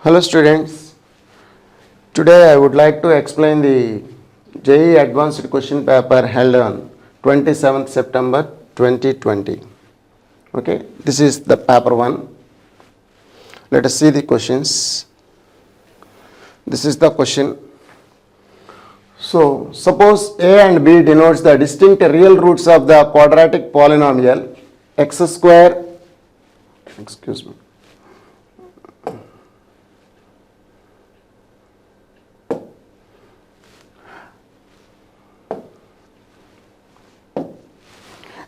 Hello students, today I would like to explain the JEE Advanced Question Paper held on 27th September 2020. Okay, this is the paper 1. Let us see the questions. This is the question. So, suppose A and B denotes the distinct real roots of the quadratic polynomial x square, excuse me,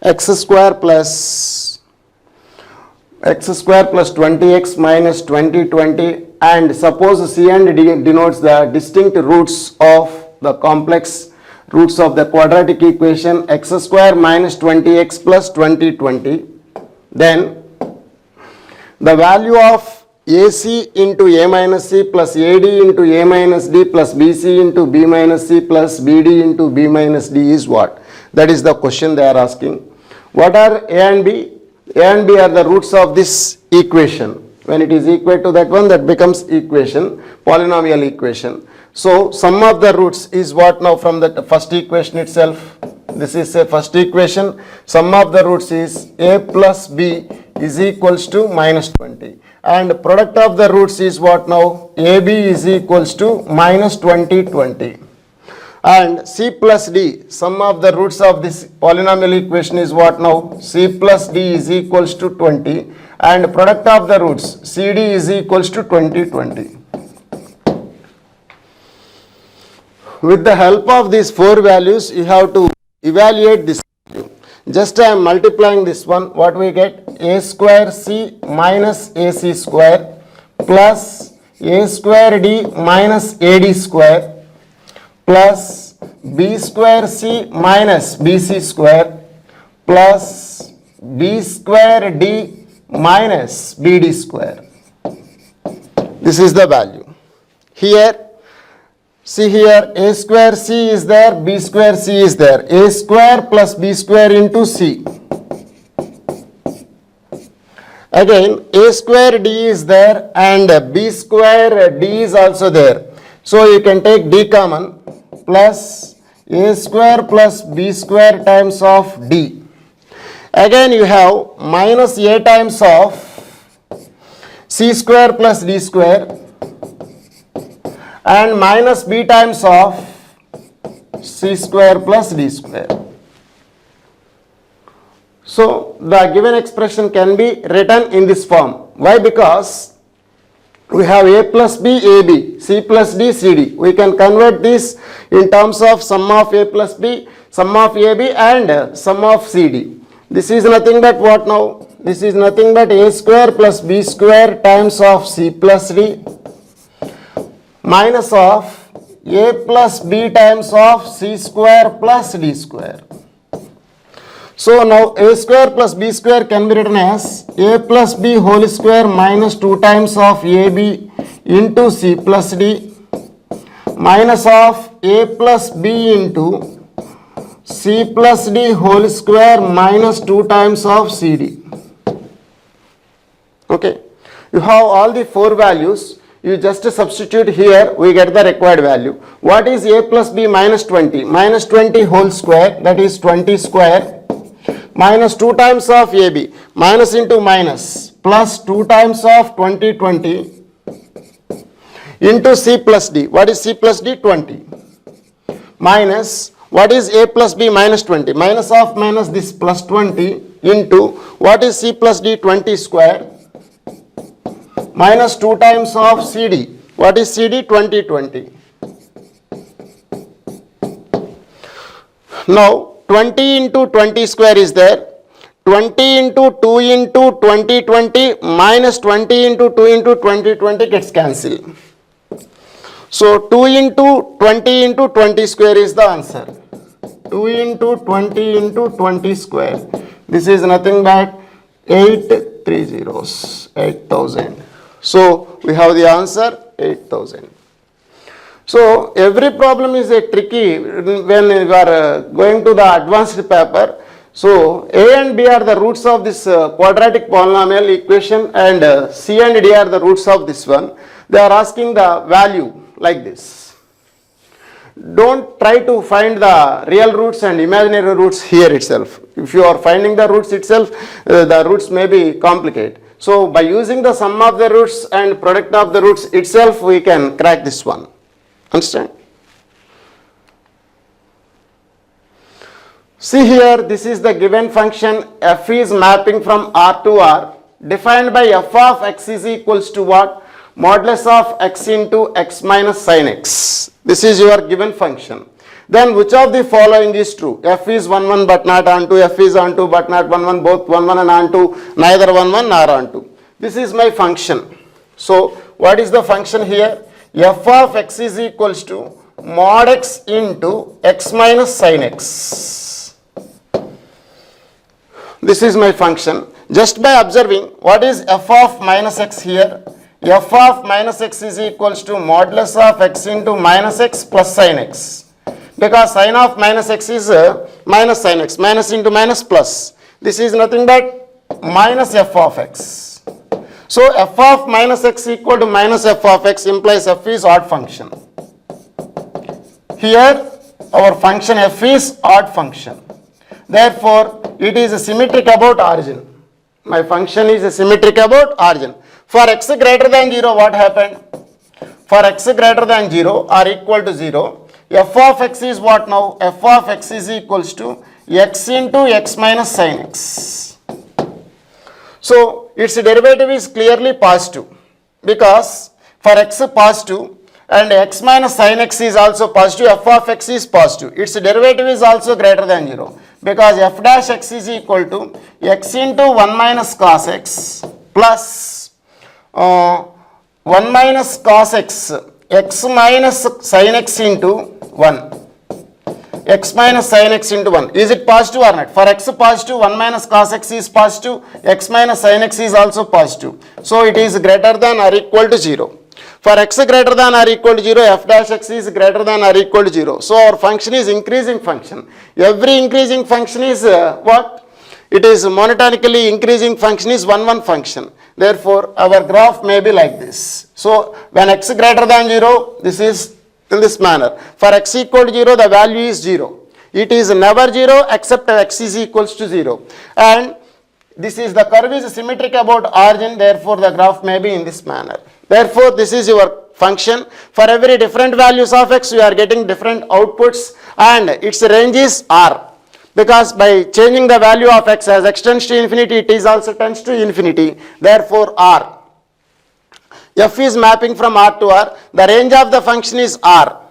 x square plus 20x minus 2020, and suppose C and D denotes the distinct roots of the complex roots of the quadratic equation x square minus 20x plus 2020, then the value of AC into A minus C plus AD into A minus D plus BC into B minus C plus BD into B minus D is what? That is the question they are asking. What are A and B? A and B are the roots of this equation. When it is equal to that one, that becomes equation, polynomial equation. So, sum of the roots is what now from the first equation itself? This is a first equation. Sum of the roots is A plus B is equals to minus 20. And product of the roots is what now? AB is equals to minus 20. And C plus D, sum of the roots of this polynomial equation is what now? C plus D is equals to 20. And product of the roots, CD is equals to 20. With the help of these four values, you have to evaluate this value. Just I am multiplying this one, what we get? A square C minus AC square plus A square D minus AD square plus B square C minus BC square plus B square D minus BD square. This is the value. Here, see here, A square C is there, B square C is there. A square plus B square into C. Again, A square D is there and B square D is also there. So, you can take D common plus A square plus B square times of D. Again, you have minus A times of C square plus D square and minus B times of C square plus D square. So, the given expression can be written in this form. Why? Because we have A plus B, AB, C plus D, CD. We can convert this in terms of sum of A plus B, sum of AB and sum of CD. This is nothing but what now? This is nothing but A square plus B square times of C plus D minus of A plus B times of C square plus D square. So now A square plus B square can be written as A plus B whole square minus 2 times of AB into C plus D minus of A plus B into C plus D whole square minus 2 times of CD. Okay. You have all the four values. You just substitute here, we get the required value. What is A plus B minus 20? Minus 20 whole square, that is 20 square, minus 2 times of AB, minus into minus, plus 2 times of 20 into C plus D. What is C plus D? 20. Minus, what is A plus B minus 20? Minus of minus this plus 20 into, what is C plus D? 20 square, minus 2 times of CD. What is CD? 20. Now, 20 into 20 square is there. 20 into 2 into 20 minus 20 into 2 into 20 gets cancelled. So, 2 into 20 square is the answer. 2 into 20 square. This is nothing but 8 zeros, 8,000. So, we have the answer 8,000. So, every problem is a tricky when you are going to the advanced paper. So a and b are the roots of this quadratic polynomial equation, and c and d are the roots of this one. They are asking the value like this. Don't try to find the real roots and imaginary roots here itself. If you are finding the roots itself, the roots may be complicated. So by using the sum of the roots and product of the roots itself, we can crack this one. Understand? See here, this is the given function. F is mapping from R to R, defined by f of x is equals to what? Modulus of x into x minus sin x. This is your given function. Then which of the following is true? F is 1 1 but not onto, F is onto but not 1 1, both 1 1 and onto, neither 1 1 nor onto. This is my function. So what is the function here? F of x is equals to mod x into x minus sin x. This is my function. Just by observing, what is f of minus x here? F of minus x is equals to modulus of x into minus x plus sin x. Because sin of minus x is minus sin x. Minus into minus plus. This is nothing but minus f of x. So f of minus x equal to minus f of x implies f is odd function. Here our function f is odd function. Therefore, it is symmetric about origin. My function is symmetric about origin. For x greater than 0, what happened? For x greater than 0 or equal to 0, f of x is what now? F of x is equals to x into x minus sin x. So, its derivative is clearly positive, because for x positive and x minus sin x is also positive, f of x is positive. Its derivative is also greater than 0, because f dash x is equal to x into 1 minus cos x plus 1 minus cos x, x minus sin x into 1. X minus sin x into 1. Is it positive or not? For x positive, 1 minus cos x is positive, x minus sin x is also positive. So it is greater than or equal to 0. For x greater than or equal to 0, f dash x is greater than or equal to 0. So our function is increasing function. Every increasing function is what? It is monotonically increasing function is 1 1 function. Therefore, our graph may be like this. So when x greater than 0, this is in this manner. For x equal to 0, the value is 0. It is never 0 except x is equals to 0. And this is the curve is symmetric about origin. Therefore, the graph may be in this manner. Therefore, this is your function. For every different values of x, you are getting different outputs, and its range is R. Because by changing the value of x as x tends to infinity, it is also tends to infinity. Therefore, R. F is mapping from R to R. The range of the function is R.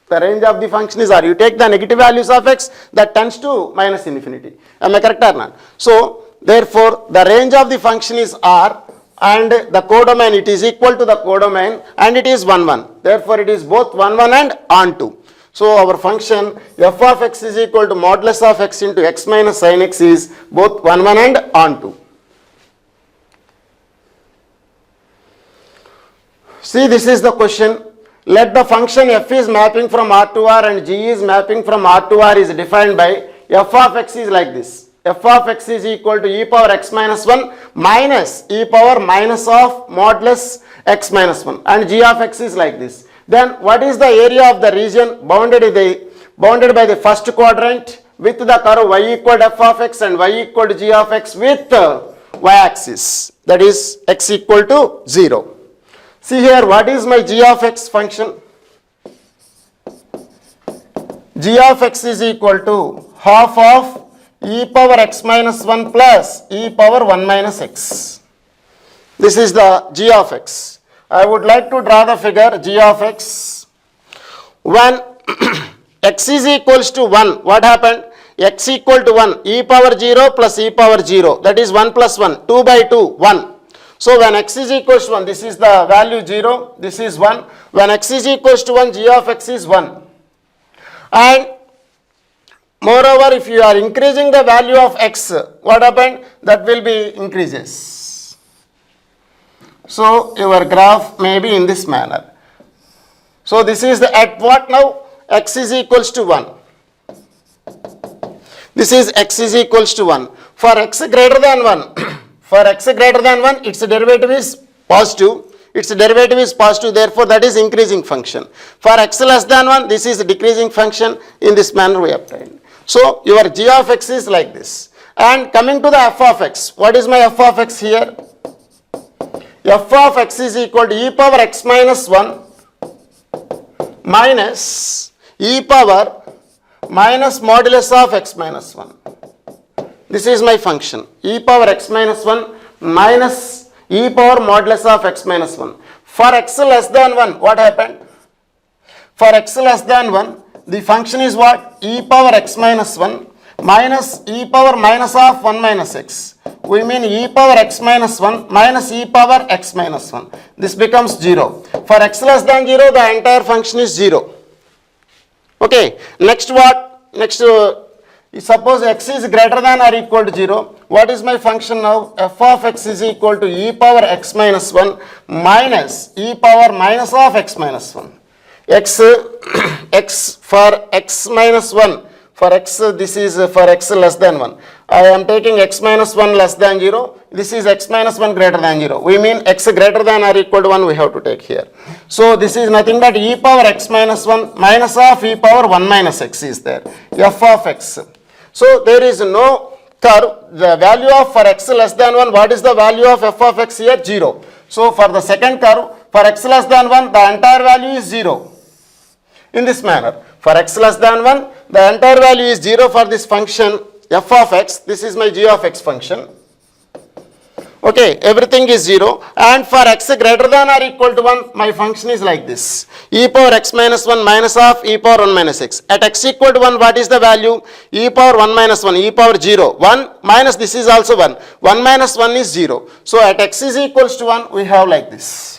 The range of the function is R. You take the negative values of x, that tends to minus infinity. Am I correct or not? So, therefore, the range of the function is R, and the codomain, it is equal to the codomain, and it is 1 1. Therefore, it is both 1 1 and onto. So our function f of x is equal to modulus of x into x minus sin x is both 1 1 and onto. See, this is the question. Let the function f is mapping from R to R and g is mapping from R to R is defined by f of x is like this. F of x is equal to e power x minus 1 minus e power minus of modulus x minus 1, and g of x is like this. Then what is the area of the region bounded by the first quadrant with the curve y equal to f of x and y equal to g of x with y axis, that is x equal to 0. See here, what is my g of x function? G of x is equal to half of e power x minus 1 plus e power 1 minus x. This is the g of x. I would like to draw the figure g of x. When x is equals to 1, what happened? X equal to 1, e power 0 plus e power 0, that is 1 plus 1, 2 by 2, 1. So when x is equals to 1, this is the value 0, this is 1. When x is equals to 1, g of x is 1. And moreover, if you are increasing the value of x, what happened? That will be increases. So your graph may be in this manner. So this is the at what now? X is equals to 1. This is x is equals to 1. For x greater than 1, for x greater than 1, its derivative is positive. Its derivative is positive, therefore that is increasing function. For x less than 1, this is decreasing function. In this manner we obtained. So your g of x is like this. And coming to the f of x, what is my f of x here? F of x is equal to e power x minus 1 minus e power minus modulus of x minus 1. This is my function, e power x minus 1 minus e power modulus of x minus 1. For x less than 1, what happened? For x less than 1, the function is what? E power x minus 1 minus e power minus of 1 minus x. We mean e power x minus 1 minus e power x minus 1. This becomes 0. For x less than 0, the entire function is 0. Okay, next what? Next, suppose x is greater than or equal to 0. What is my function now? F of x is equal to e power x minus 1 minus e power minus of x minus 1. X for x minus 1. For x, this is for x less than 1. I am taking x minus 1 less than 0. This is x minus 1 greater than 0. We mean x greater than or equal to 1 we have to take here. So this is nothing but e power x minus 1 minus of e power 1 minus x is there. F of x. So there is no curve. The value of for x less than 1, what is the value of f of x here? 0. So for the second curve, for x less than 1, the entire value is 0. In this manner, for x less than 1, the entire value is 0 for this function f of x. This is my g of x function. Okay, everything is 0. And for x greater than or equal to 1, my function is like this. E power x minus 1 minus of e power 1 minus x. At x equal to 1, what is the value? E power 1 minus 1, e power 0. 1 minus this is also 1. 1 minus 1 is 0. So at x is equals to 1, we have like this.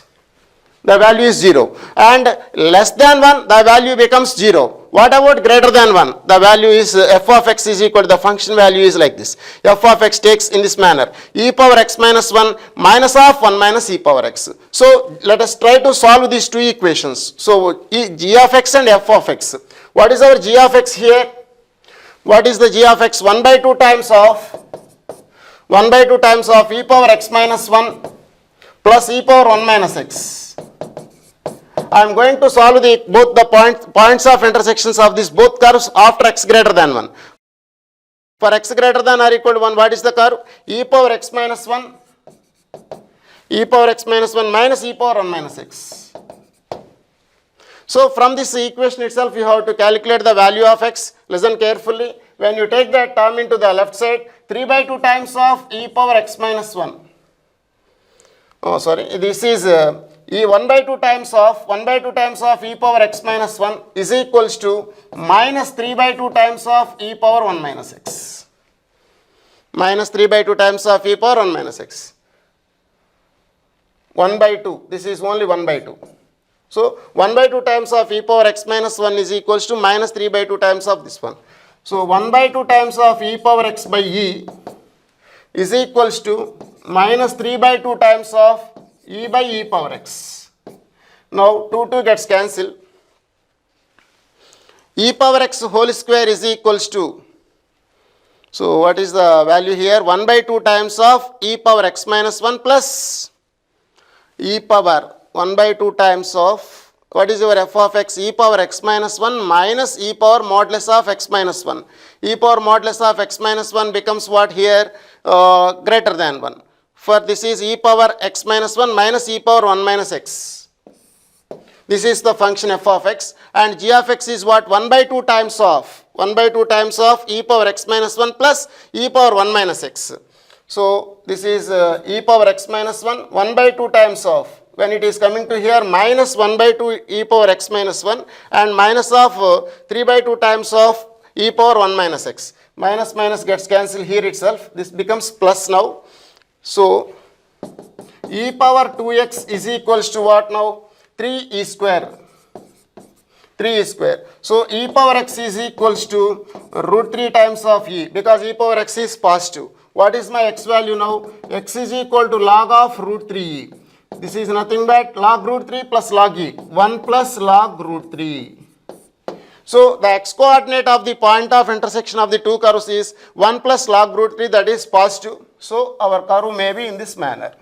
The value is 0. And less than 1, the value becomes 0. What about greater than 1? The value is f of x is equal to the function value is like this. F of x takes in this manner. E power x minus 1 minus of 1 minus e power x. So let us try to solve these two equations. So g of x and f of x. What is our g of x here? What is the g of x? 1 by 2 times of 1 by 2 times of e power x minus 1 plus e power 1 minus x. I am going to solve both the points of intersections of these both curves after x greater than 1. For x greater than or equal to 1, what is the curve? E power x minus 1, e power x minus 1 minus e power 1 minus x. So from this equation itself, you have to calculate the value of x. Listen carefully. When you take that term into the left side, 3 by 2 times of e power x minus 1. Oh, sorry. This is e 1 by 2 times of e power x minus 1 is equals to minus 3 by 2 times of e power 1 minus x. Minus 3 by 2 times of e power 1 minus x. 1 by 2. This is only 1 by 2. So 1 by 2 times of e power x minus 1 is equals to minus 3 by 2 times of this one. So 1 by 2 times of e power x by e is equals to minus 3 by 2 times of e by e power x. Now 2 gets cancelled. E power x whole square is equals to, so what is the value here? 1 by 2 times of e power x minus 1 plus e power 1 by 2 times of, what is your f of x? E power x minus 1 minus e power modulus of x minus 1. E power modulus of x minus 1 becomes what here? Greater than 1. For this is e power x minus 1 minus e power 1 minus x. This is the function f of x, and g of x is what? 1 by 2 times of e power x minus 1 plus e power 1 minus x. So this is e power x minus 1, 1 by 2 times of, when it is coming to here, minus 1 by 2 e power x minus 1 and minus of 3 by 2 times of e power 1 minus x. Minus minus gets cancelled here itself. This becomes plus now. So e power 2x is equals to what now? 3e square. 3e square. So e power x is equals to root 3 times of e, because e power x is positive. What is my x value now? X is equal to log of root 3e. This is nothing but log root 3 plus log e. 1 plus log root 3. So the x coordinate of the point of intersection of the two curves is 1 plus log root 3, that is positive. So our curve may be in this manner.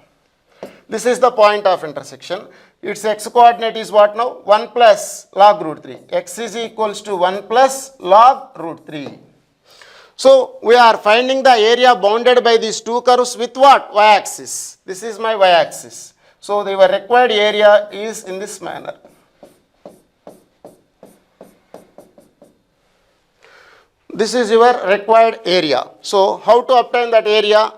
This is the point of intersection. Its x coordinate is what now? 1 plus log root 3. X is equals to 1 plus log root 3. So we are finding the area bounded by these two curves with what? Y-axis. This is my y-axis. So the required area is in this manner. This is your required area. So how to obtain that area?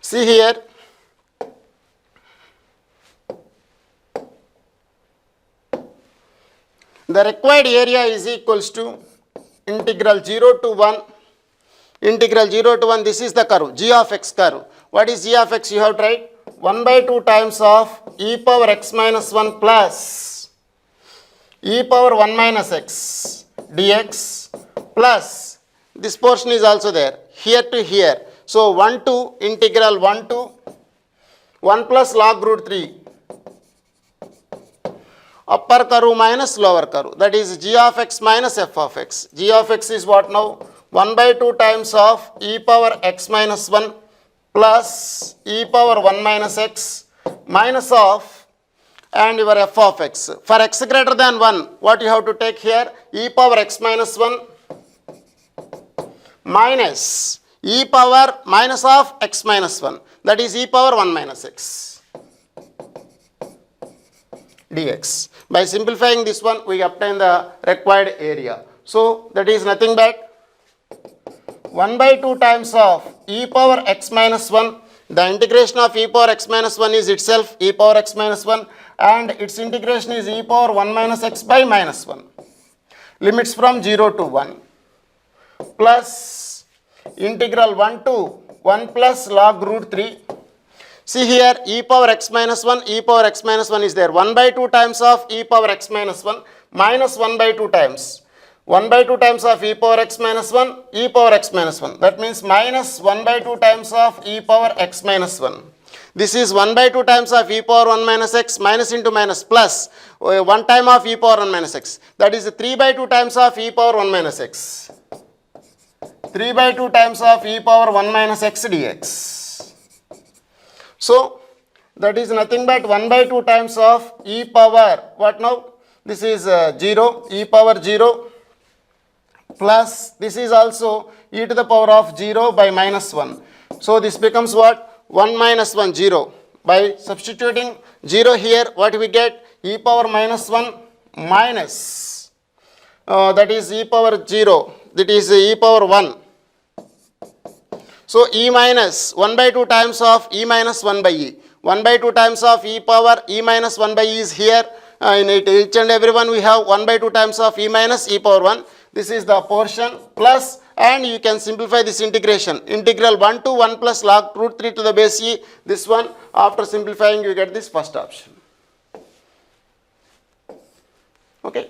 See here, the required area is equals to integral 0 to 1, integral 0 to 1, this is the curve, g of x curve. What is g of x? You have tried 1 by 2 times of e power x minus 1 plus e power 1 minus x dx plus, this portion is also there, here to here. So 1 to integral 1 to 1 plus log root 3 upper curve minus lower curve, that is g of x minus f of x. G of x is what now? 1 by 2 times of e power x minus 1 plus e power 1 minus x minus of and your f of x. For x greater than 1, what you have to take here? E power x minus 1 minus e power minus of x minus 1, that is e power 1 minus x dx. By simplifying this one, we obtain the required area. So that is nothing but 1 by 2 times of e power x minus 1. The integration of e power x minus 1 is itself e power x minus 1 and its integration is e power 1 minus x by minus 1. Limits from 0 to 1 plus integral 1 to 1 plus log root 3. See here, e power x minus 1, e power x minus 1 is there. 1 by 2 times of e power x minus 1 minus 1 by 2 times. 1 by 2 times of e power x minus 1, e power x minus 1. That means minus 1 by 2 times of e power x minus 1. This is 1 by 2 times of e power 1 minus x, minus into minus plus 1 time of e power 1 minus x. That is 3 by 2 times of e power 1 minus x. 3 by 2 times of e power 1 minus x dx. So that is nothing but 1 by 2 times of e power, what now? This is 0, e power 0 plus this is also e to the power of 0 by minus 1. So this becomes what? 1 minus 1, 0. By substituting 0 here, what we get? E power minus 1 minus, that is e power 0, that is e power 1. So e minus 1 by 2 times of e minus 1 by e. 1 by 2 times of e power e minus 1 by e is here. In each and every one we have 1 by 2 times of e minus e power 1. This is the portion plus, and you can simplify this integration. Integral 1 to 1 plus log root 3 to the base e. This one, after simplifying, you get this first option. Okay.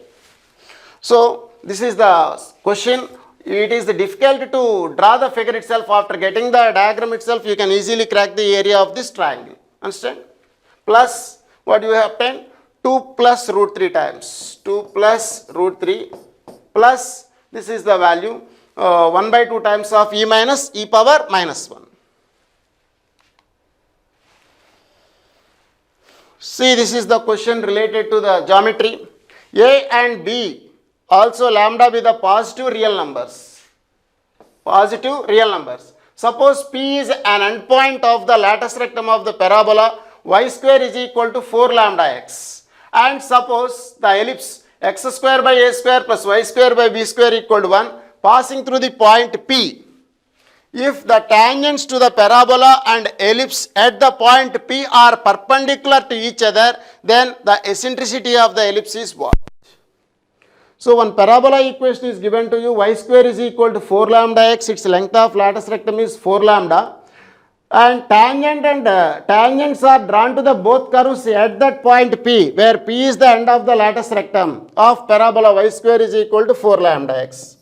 So this is the question. It is difficult to draw the figure itself. After getting the diagram itself, you can easily crack the area of this triangle. Understand? Plus, what you have obtained? 2 plus root 3 times. 2 plus root 3 plus, this is the value, 1 by 2 times of e minus e power minus 1. See, this is the question related to the geometry. A and B also lambda with the positive real numbers. Positive real numbers. Suppose P is an endpoint of the lattice rectum of the parabola, y square is equal to 4 lambda x. And suppose the ellipse x square by a square plus y square by b square equal to 1 passing through the point P. If the tangents to the parabola and ellipse at the point P are perpendicular to each other, then the eccentricity of the ellipse is what? So one parabola equation is given to you, y square is equal to 4 lambda x, its length of lattice rectum is 4 lambda, and tangents are drawn to the both curves at that point P, where P is the end of the latus rectum of parabola y square is equal to 4 lambda x.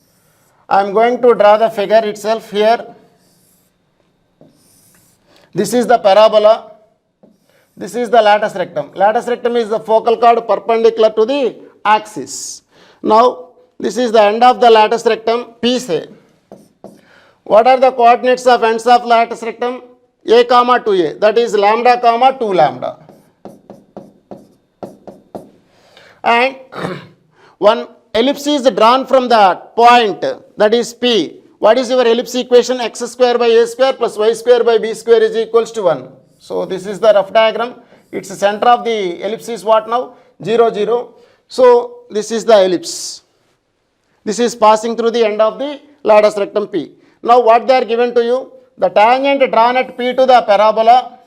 I am going to draw the figure itself here. This is the parabola. This is the latus rectum. Latus rectum is the focal chord perpendicular to the axis. Now, this is the end of the latus rectum, P say. What are the coordinates of ends of latus rectum? A comma 2a, that is lambda comma 2 lambda. And one ellipse is drawn from the point, that is P. What is your ellipse equation? X square by a square plus y square by b square is equals to 1. So this is the rough diagram. Its center of the ellipse is what now? 0, 0. So this is the ellipse. This is passing through the end of the latus rectum P. Now what they are given to you? The tangent drawn at P to the parabola,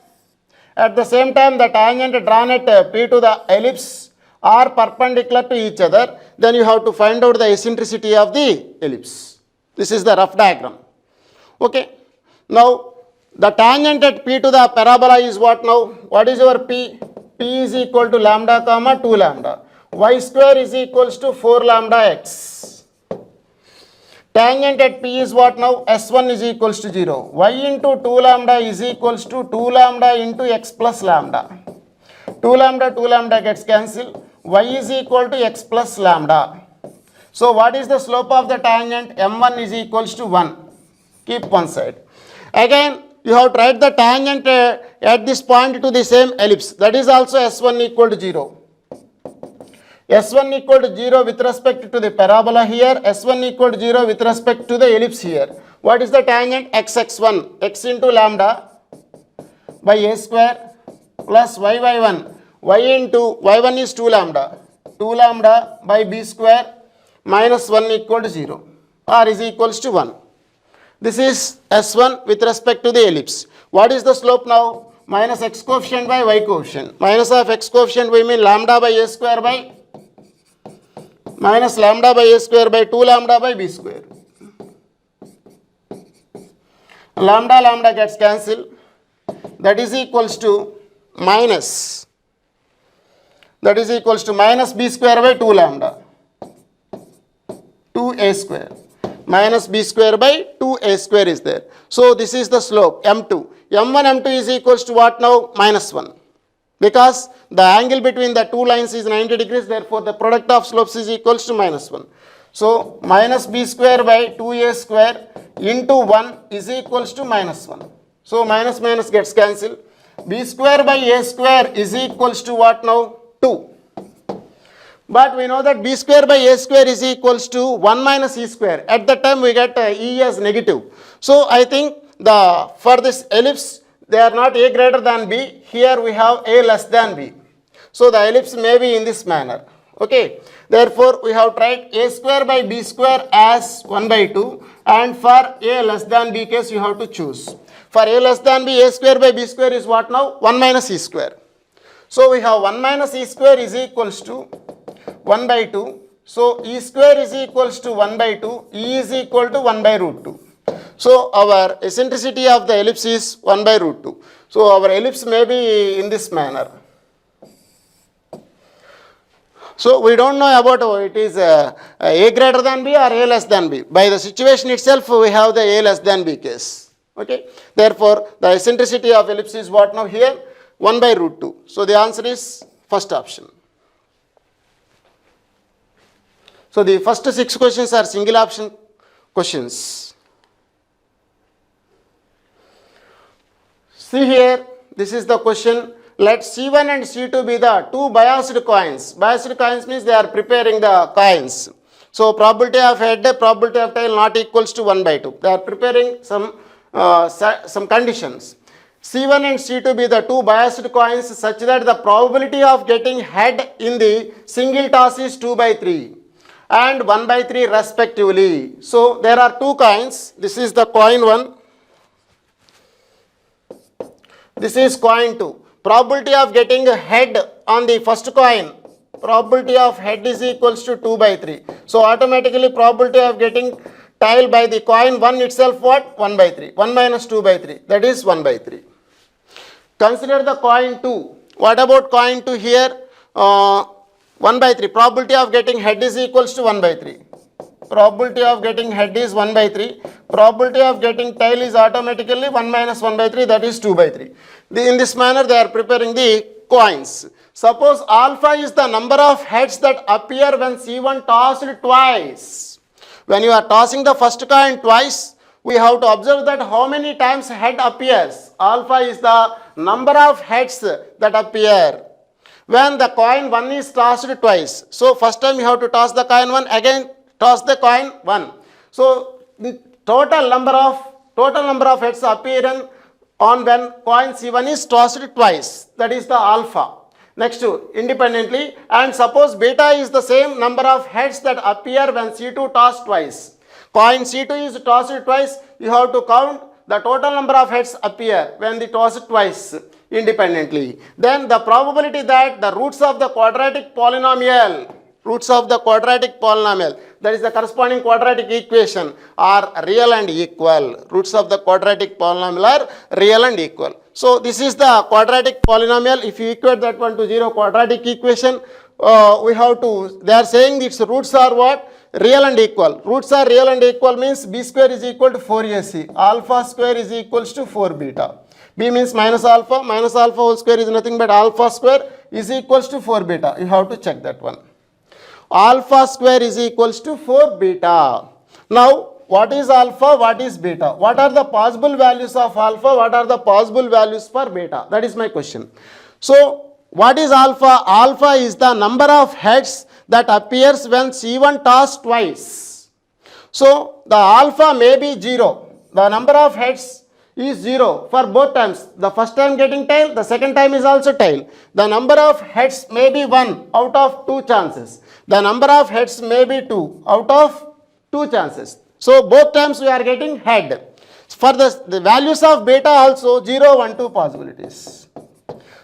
at the same time the tangent drawn at P to the ellipse are perpendicular to each other. Then you have to find out the eccentricity of the ellipse. This is the rough diagram. Okay. Now the tangent at P to the parabola is what now? What is your P? P is equal to lambda comma 2 lambda. Y square is equals to 4 lambda x. Tangent at P is what now? S1 is equals to 0. Y into 2 lambda is equals to 2 lambda into x plus lambda. 2 lambda gets cancelled. Y is equal to x plus lambda. So what is the slope of the tangent? M1 is equals to 1. Keep one side. Again, you have to write the tangent at this point to the same ellipse. That is also S1 equal to 0. S1 equal to 0 with respect to the parabola here, S1 equal to 0 with respect to the ellipse here. What is the tangent? X1, x into lambda by a square plus y by 1, y into y1 is 2 lambda, 2 lambda by b square minus 1 equal to 0 or is equals to 1. This is S1 with respect to the ellipse. What is the slope now? Minus x coefficient by y coefficient. Minus of x coefficient we mean lambda by a square by minus lambda by a square by 2 lambda by b square. Lambda gets cancelled. That is equals to minus b square by 2 lambda. 2a square. Minus b square by 2a square is there. So this is the slope M2. M1, M2 is equals to what now? Minus 1. Because the angle between the two lines is 90 degrees, therefore the product of slopes is equals to minus 1. So minus b square by 2a square into 1 is equals to minus 1. So minus minus gets cancelled. B square by a square is equals to what now? 2. But we know that b square by a square is equals to 1 minus e square. At that time we get e as negative. So I think for this ellipse, they are not a greater than b. Here we have a less than b. So the ellipse may be in this manner. Okay. Therefore, we have tried a square by b square as 1 by 2. And for a less than b case, you have to choose. For a less than b, a square by b square is what now? 1 minus e square. So we have 1 minus e square is equals to 1 by 2. So e square is equals to 1 by 2. E is equal to 1 by root 2. So our eccentricity of the ellipse is 1 by root 2. So our ellipse may be in this manner. So we don't know about it is a greater than b or a less than b. By the situation itself we have the a less than b case. Okay. Therefore the eccentricity of ellipse is what now here? 1 by root 2. So the answer is first option. So the first 6 questions are single option questions. See here, this is the question. Let C1 and C2 be the two biased coins. Biased coins means they are preparing the coins. So probability of head, probability of tail not equals to 1 by 2. They are preparing some conditions. C1 and C2 be the two biased coins such that the probability of getting head in the single toss is 2 by 3 and 1 by 3 respectively. So there are two coins. This is the coin 1. This is coin 2. Probability of getting a head on the first coin, probability of head is equals to 2 by 3. So automatically probability of getting tail by the coin 1 itself, what? 1 by 3. 1 minus 2 by 3. That is 1 by 3. Consider the coin 2. What about coin 2 here? 1 by 3. Probability of getting head is equals to 1 by 3. Probability of getting head is 1 by 3. Probability of getting tail is automatically 1 minus 1 by 3, that is 2 by 3. In this manner they are preparing the coins. Suppose alpha is the number of heads that appear when C1 tossed twice. When you are tossing the first coin twice, we have to observe that how many times head appears. Alpha is the number of heads that appear when the coin 1 is tossed twice. So first time you have to toss the coin 1, again toss the coin 1. So total number of heads appear on when coin C1 is tossed twice. That is the alpha. Next, independently, and suppose beta is the same number of heads that appear when C2 tossed twice. Coin C2 is tossed twice. You have to count the total number of heads appear when they toss twice independently. Then the probability that the roots of the quadratic polynomial, that is the corresponding quadratic equation, are real and equal. Roots of the quadratic polynomial are real and equal. So this is the quadratic polynomial. If you equate that one to 0 quadratic equation, they are saying its roots are what? Real and equal. Roots are real and equal means b square is equal to 4ac. Alpha square is equals to 4 beta. B means minus alpha whole square is nothing but alpha square is equals to 4 beta. You have to check that one. Alpha square is equals to 4 beta. Now, what is alpha? What is beta? What are the possible values of alpha? What are the possible values for beta? That is my question. So, what is alpha? Alpha is the number of heads that appears when C1 tossed twice. So, the alpha may be 0. The number of heads is 0 for both times. The first time getting tail, the second time is also tail. The number of heads may be 1 out of 2 chances. The number of heads may be 2 out of 2 chances. So both times we are getting head. For the values of beta also 0, 1, 2 possibilities.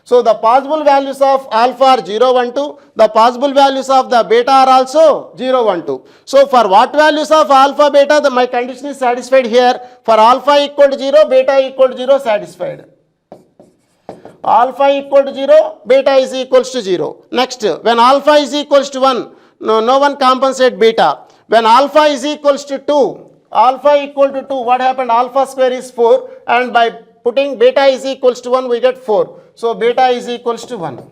So the possible values of alpha are 0, 1, 2. The possible values of the beta are also 0, 1, 2. So for what values of alpha, beta, my condition is satisfied here. For alpha equal to 0, beta equal to 0, satisfied. Alpha equal to 0, beta is equals to 0. Next, when alpha is equals to 1, no one compensate beta. When alpha is equals to 2, what happened? Alpha square is 4, and by putting beta is equals to 1, we get 4. So beta is equals to 1.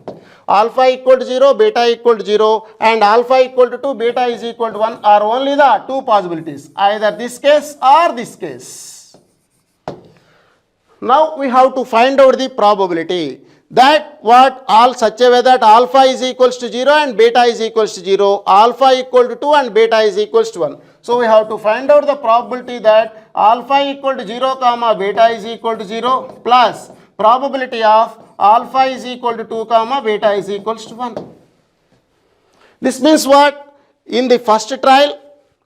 Alpha equal to 0, beta equal to 0, and alpha equal to 2, beta is equal to 1 are only the 2 possibilities. Either this case or this case. Now we have to find out the probability that what all such a way that alpha is equals to 0 and beta is equals to 0, alpha equal to 2 and beta is equals to 1. So we have to find out the probability that alpha equal to 0 comma beta is equal to 0 plus probability of alpha is equal to 2 comma beta is equals to 1. This means what? In the first trial,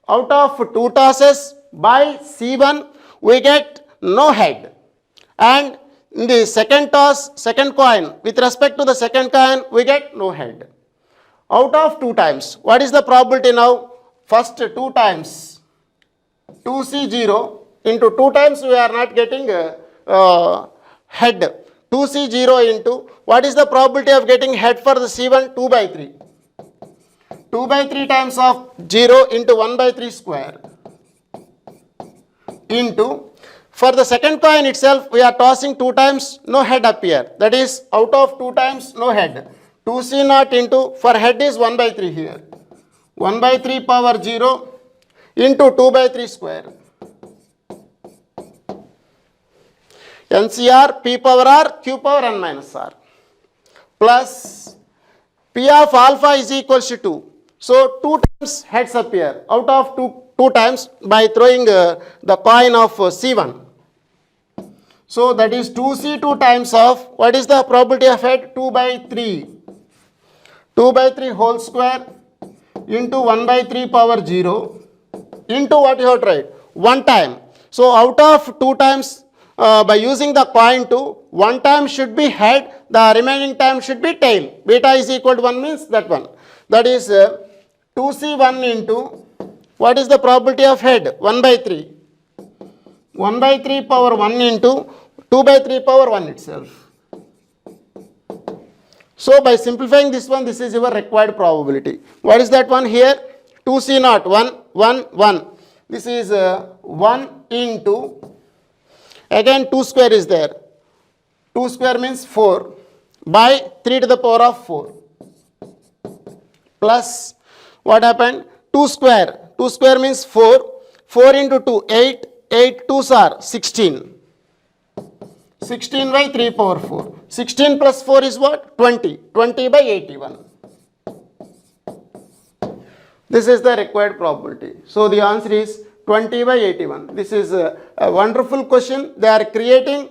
out of 2 tosses by C1, we get no head. And in the second toss, second coin, with respect to the second coin, we get no head. Out of 2 times, what is the probability now? First 2 times, 2C0 into 2 times we are not getting head. 2C0 into, what is the probability of getting head for the C1? 2 by 3. 2 by 3 times of 0 into 1 by 3 square into, for the second coin itself, we are tossing 2 times, no head appear. That is, out of 2 times, no head. 2C0 into, for head is 1 by 3 here. 1 by 3 power 0 into 2 by 3 square. NCR, P power R, Q power N minus R. Plus, P of alpha is equals to 2. So, 2 times heads appear. Out of 2 times by throwing the coin of C1. So that is 2C2 times of, what is the probability of head? 2 by 3. 2 by 3 whole square into 1 by 3 power 0 into what you have tried? 1 time. So out of 2 times by using the coin 2, 1 time should be head, the remaining time should be tail. Beta is equal to 1 means that one. That is 2C1 into What is the probability of head? 1 by 3. 1 by 3 power 1 into 2 by 3 power 1 itself. So by simplifying this one, this is your required probability. What is that one here? 2C naught, 1, 1, 1. This is 1 into, again 2 square is there. 2 square means 4 by 3 to the power of 4. Plus, what happened? 2 square. 2 square means 4. 4 into 2, 8. 8 2s are 16. 16 by 3 power 4. 16 plus 4 is what? 20. 20 by 81. This is the required probability. So the answer is 20 by 81. This is a wonderful question. They are creating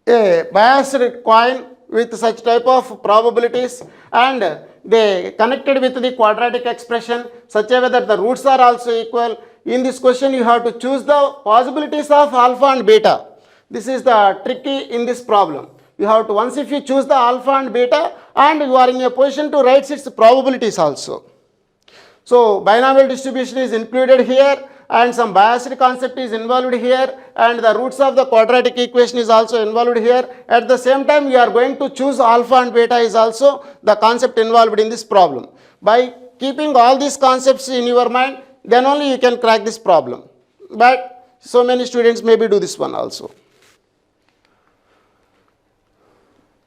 a biased coin with such type of probabilities, and they connected with the quadratic expression such a way that the roots are also equal. In this question, you have to choose the possibilities of alpha and beta. This is the tricky in this problem. You have to, once if you choose the alpha and beta, and you are in a position to write its probabilities also. So binomial distribution is included here, and some biased concept is involved here, and the roots of the quadratic equation is also involved here. At the same time, you are going to choose alpha and beta is also the concept involved in this problem. By keeping all these concepts in your mind, then only you can crack this problem. But so many students maybe do this one also.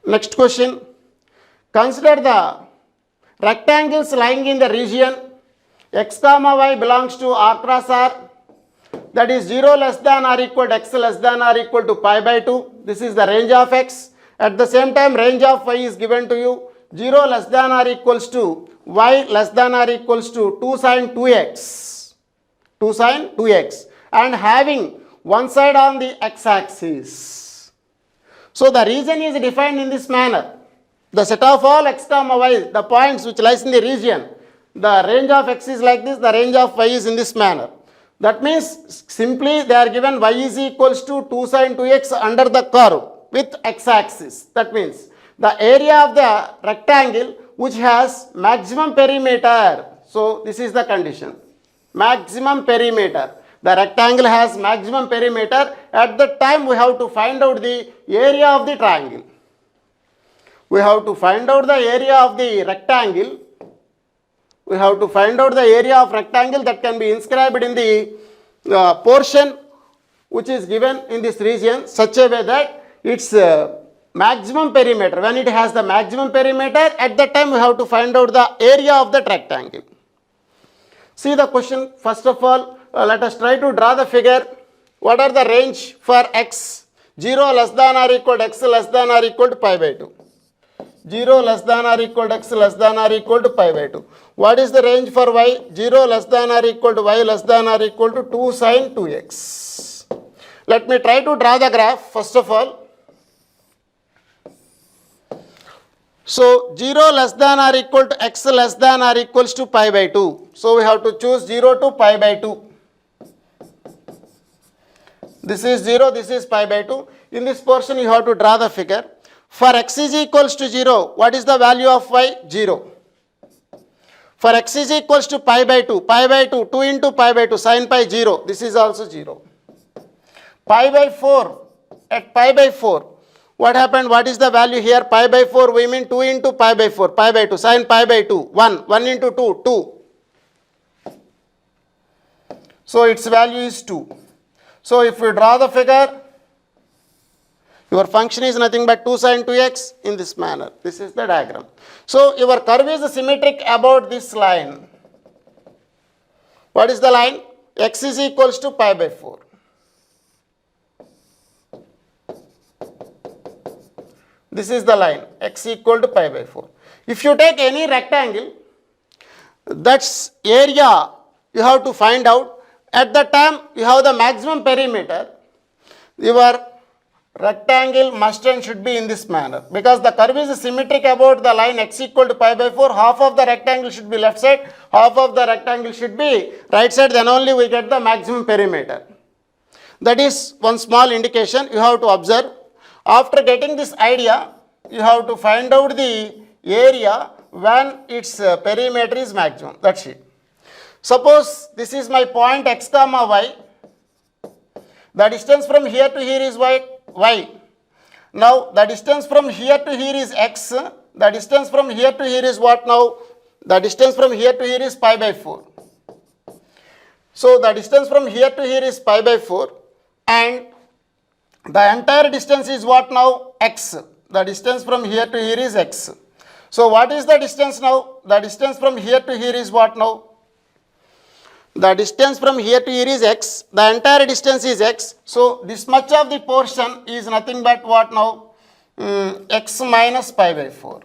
Next question. Consider the rectangles lying in the region x comma y belongs to r cross r, that is 0 less than or equal to x less than or equal to pi by 2. This is the range of x. At the same time, range of y is given to you. 0 less than or equals to y less than or equals to 2 sine 2x. 2 sine 2x. And having one side on the x-axis. So the region is defined in this manner. The set of all x comma y, the points which lies in the region, the range of x is like this, the range of y is in this manner. That means simply they are given y is equals to 2 sine 2x under the curve with x-axis. That means the area of the rectangle which has maximum perimeter. So this is the condition. Maximum perimeter. The rectangle has maximum perimeter. At that time we have to find out the area of the triangle. We have to find out the area of the rectangle. We have to find out the area of rectangle that can be inscribed in the portion which is given in this region such a way that its maximum perimeter. When it has the maximum perimeter, at that time we have to find out the area of that rectangle. See the question. First of all, let us try to draw the figure. What are the range for x? 0 less than or equal to x less than or equal to pi by 2. 0 less than or equal to x less than or equal to pi by 2. What is the range for y? 0 less than or equal to y less than or equal to 2 sine 2x. Let me try to draw the graph first of all. So 0 less than or equal to x less than or equals to pi by 2. So we have to choose 0 to pi by 2. This is 0, this is pi by 2. In this portion you have to draw the figure. For x is equals to 0, what is the value of y? 0. For x is equals to pi by 2, 2 into pi by 2, sin pi 0, this is also 0. Pi by 4, at pi by 4, what happened? What is the value here? Pi by 4, we mean 2 into pi by 4, pi by 2, sin pi by 2, 1, 1 into 2, 2. So its value is 2. So if we draw the figure, your function is nothing but 2 sine 2x in this manner. This is the diagram. So your curve is symmetric about this line. What is the line? X is equals to pi by 4. This is the line, x equal to pi by 4. If you take any rectangle, that's area you have to find out. At that time you have the maximum perimeter. Your rectangle must and should be in this manner, because the curve is symmetric about the line x equal to pi by 4. Half of the rectangle should be left side, half of the rectangle should be right side, then only we get the maximum perimeter. That is one small indication you have to observe. After getting this idea, you have to find out the area when its perimeter is maximum. That's it. Suppose this is my point x comma y. The distance from here to here is y. Now the distance from here to here is x. The distance from here to here is what now? The distance from here to here is pi by 4. So the distance from here to here is pi by 4 and the entire distance is what now? X. The distance from here to here is x. So what is the distance now? The distance from here to here is what now? The distance from here to here is x. The entire distance is x. So this much of the portion is nothing but what now? X minus pi by 4.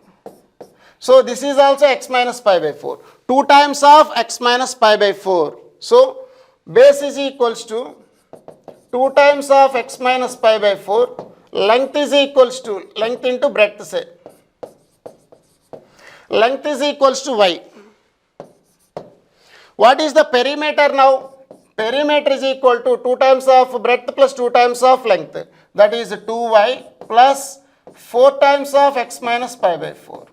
So this is also x minus pi by 4. 2 times of x minus pi by 4. So base is equals to 2 times of x minus pi by 4. Length is equals to, length into breadth say. Length is equals to y. What is the perimeter now? Perimeter is equal to 2 times of breadth plus 2 times of length. That is 2y plus 4 times of x minus pi by 4.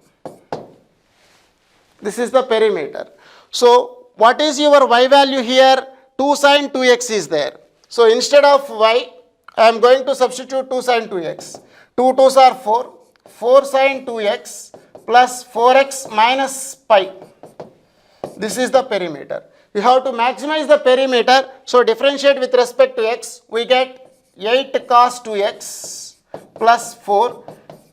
This is the perimeter. So what is your y value here? 2 sin 2x is there. So instead of y, I am going to substitute 2 sin 2x. 2 2s are 4. 4 sin 2x plus 4x minus pi. This is the perimeter. We have to maximize the perimeter. So differentiate with respect to x. We get 8 cos 2x plus 4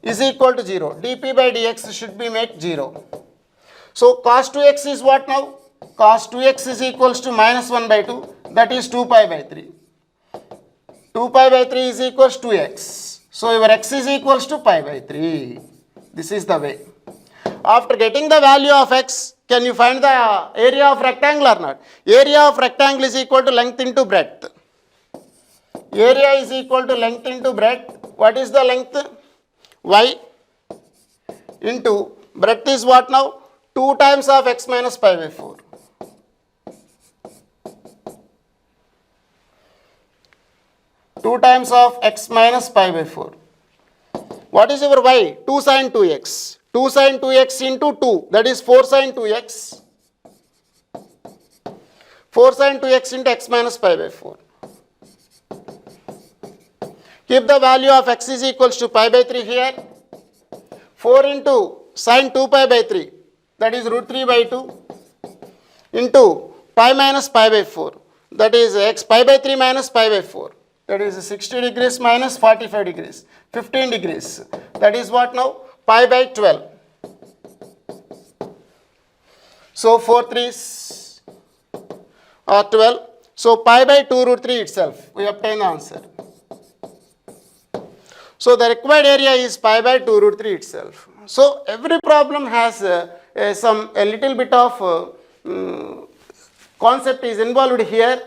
is equal to 0. dp by dx should be made 0. So cos 2x is what now? Cos 2x is equals to minus 1 by 2. That is 2 pi by 3. 2 pi by 3 is equals to x. So your x is equals to pi by 3. This is the way. After getting the value of x, can you find the area of rectangle or not? Area of rectangle is equal to length into breadth. Area is equal to length into breadth. What is the length? Y into breadth is what now? 2 times of x minus pi by 4. Two times of x minus pi by 4. What is your y? 2 sin 2x. 2 sin 2x into 2. That is 4 sin 2x. 4 sin 2x into x minus pi by 4. Keep the value of x is equals to pi by 3 here. 4 into sin 2 pi by 3. That is root 3 by 2 into pi minus pi by 4. That is x pi by 3 minus pi by 4. That is 60 degrees minus 45 degrees. 15 degrees. That is what now? Pi by 12. So 4 3s are 12. So pi by 2 root 3 itself. We obtain the answer. So the required area is pi by 2 root 3 itself. So every problem has a little bit of concept is involved here.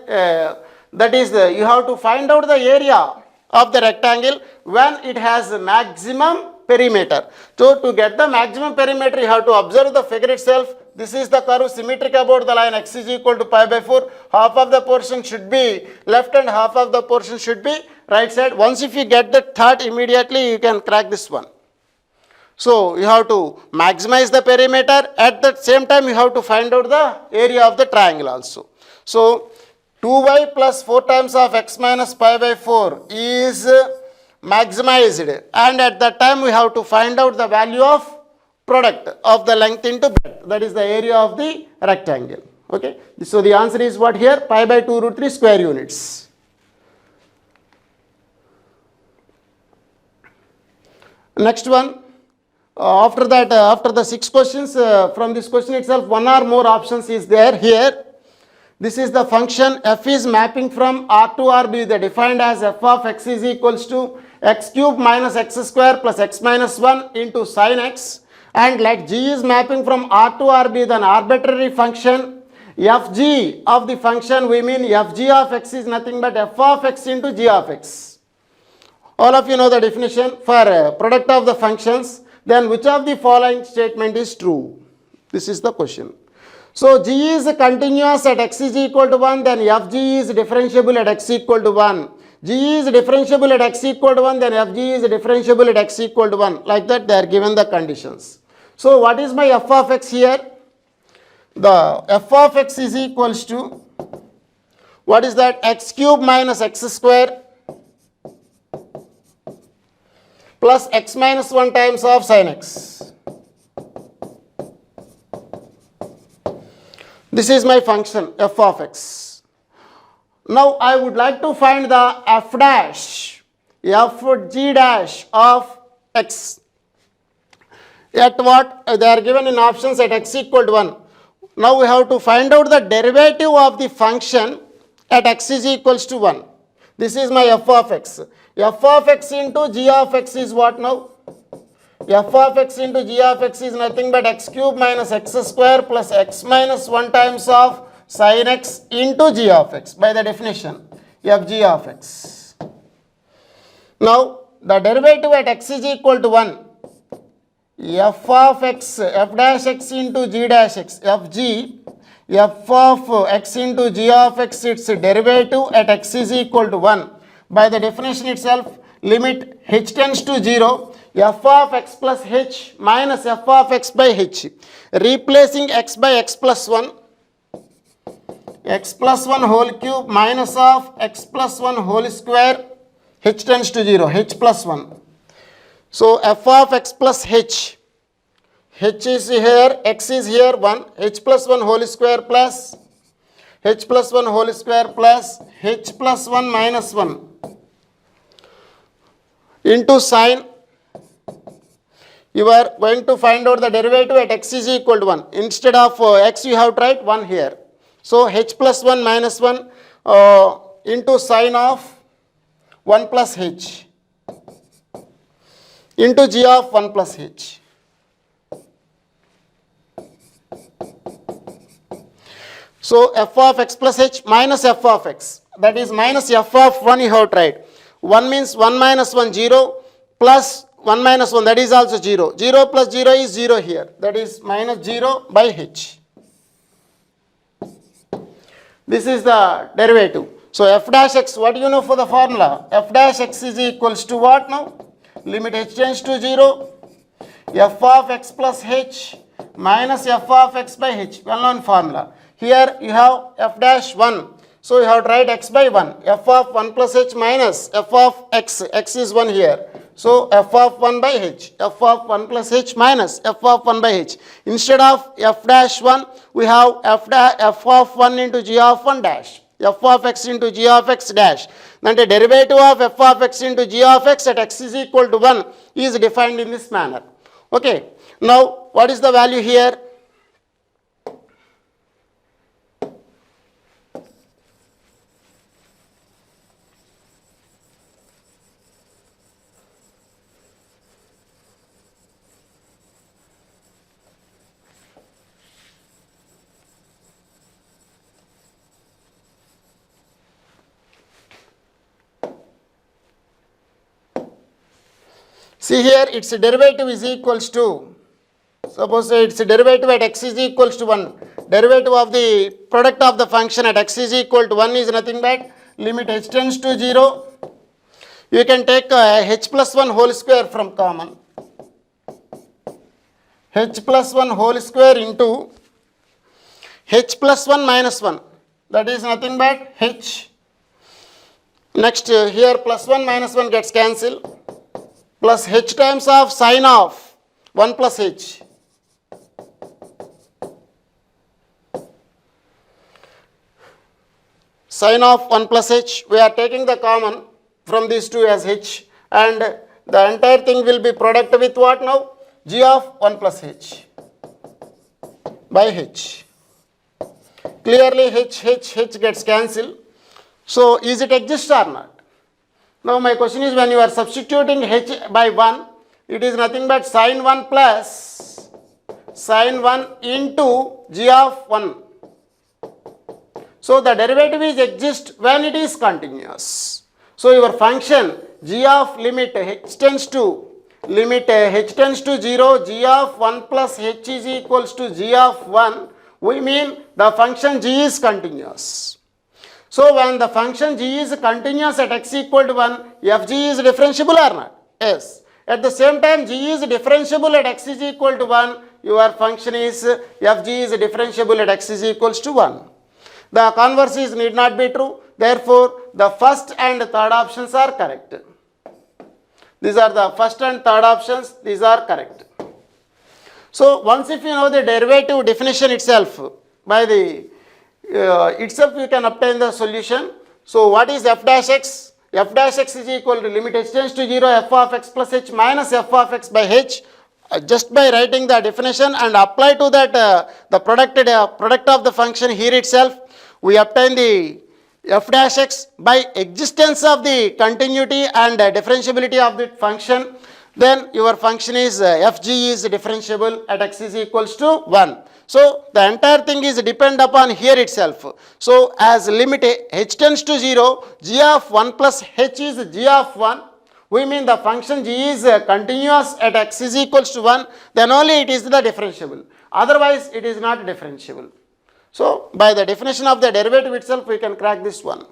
That is, you have to find out the area of the rectangle when it has maximum perimeter. So to get the maximum perimeter, you have to observe the figure itself. This is the curve symmetric about the line x is equal to pi by 4. Half of the portion should be left and half of the portion should be right side. Once if you get the thought, immediately you can crack this one. So you have to maximize the perimeter. At the same time, you have to find out the area of the triangle also. So 2y plus 4 times of x minus pi by 4 is maximized, and at that time we have to find out the value of product of the length into breadth. That is the area of the rectangle. Okay. So the answer is what here? Pi by 2 root 3 square units. Next one. After that, after the 6 questions, from this question itself, 1 or more options is there here. This is the function f is mapping from R to RB, they defined as f of x is equals to x cube minus x square plus x minus 1 into sin x, and like g is mapping from R to RB, then arbitrary function fg of the function, we mean fg of x is nothing but f of x into g of x. All of you know the definition for product of the functions. Then which of the following statement is true? This is the question. So g is continuous at x is equal to 1, then fg is differentiable at x equal to 1. G is differentiable at x equal to 1, then fg is differentiable at x equal to 1. Like that they are given the conditions. So what is my f of x here? the f of x is equals to, what is that, x cube minus x square plus x minus 1 times of sin x. This is my function f of x. Now I would like to find the f dash, f g dash of x. At what? They are given in options at x equal to 1. Now we have to find out the derivative of the function at x is equals to 1. This is my f of x. F of x into g of x is what now? F of x into g of x is nothing but x cube minus x square plus x minus 1 times of sin x into g of x by the definition f g of x. Now the derivative at x is equal to 1. F of x, f dash x into g dash x, f g, f of x into g of x, its derivative at x is equal to 1. By the definition itself, limit h tends to 0, f of x plus h minus f of x by h. Replacing x by x plus 1, x plus 1 whole cube minus of x plus 1 whole square, h tends to 0, h plus 1. So f of x plus h is here, x is here 1, h plus 1 whole square plus h plus 1 whole square plus h plus 1 minus 1 into sine. You are going to find out the derivative at x is equal to 1. Instead of x you have to write 1 here. So h plus 1 minus 1 into sine of 1 plus h into g of 1 plus h. So f of x plus h minus f of x, that is minus f of 1 you have tried. 1 means 1 minus 1 0 plus 1 minus 1, that is also 0. 0 plus 0 is 0 here, that is minus 0 by h. This is the derivative. So f dash x, what do you know for the formula? F dash x is equals to what now? Limit h tends to 0, f of x plus h minus f of x by h, well known formula. Here you have f dash 1, so you have to write x by 1, f of 1 plus h minus f of x, x is 1 here. So f of 1 by h, f of 1 plus h minus f of 1 by h. Instead of f dash 1, we have f of 1 into g of 1 dash, f of x into g of x dash. Then the derivative of f of x into g of x at x is equal to 1 is defined in this manner. Okay. Now what is the value here? See here, its derivative is equals to, suppose its derivative at x is equals to 1. Derivative of the product of the function at x is equal to 1 is nothing but limit h tends to 0. You can take h plus 1 whole square from common. H plus 1 whole square into h plus 1 minus 1. That is nothing but h. Next here plus 1 minus 1 gets cancelled. Plus h times of sine of 1 plus h. Sine of 1 plus h, we are taking the common from these two as h, and the entire thing will be product with what now? G of 1 plus h by h. Clearly h gets cancelled. So is it exist or not? Now my question is, when you are substituting h by 1, it is nothing but sine 1 plus sine 1 into g of 1. So the derivative is exist when it is continuous. So your function g of limit h tends to 0, g of 1 plus h is equals to g of 1, we mean the function g is continuous. So when the function g is continuous at x equal to 1, fg is differentiable or not? Yes. At the same time, g is differentiable at x is equal to 1, your function is fg is differentiable at x is equals to 1. The converse is need not be true. Therefore, the first and third options are correct. These are the first and third options. These are correct. So, once if you know the derivative definition itself, by the itself you can obtain the solution. So, what is f dash x? F dash x is equal to limit h tends to 0 f of x plus h minus f of x by h. Just by writing the definition and apply to that the product of the function here itself, we obtain the f dash x by existence of the continuity and differentiability of the function. Then your function is fg is differentiable at x is equals to 1. So the entire thing is depend upon here itself. So as limit h tends to 0, g of 1 plus h is g of 1. We mean the function g is continuous at x is equals to 1, then only it is the differentiable. Otherwise, it is not differentiable. So, by the definition of the derivative itself, we can crack this one.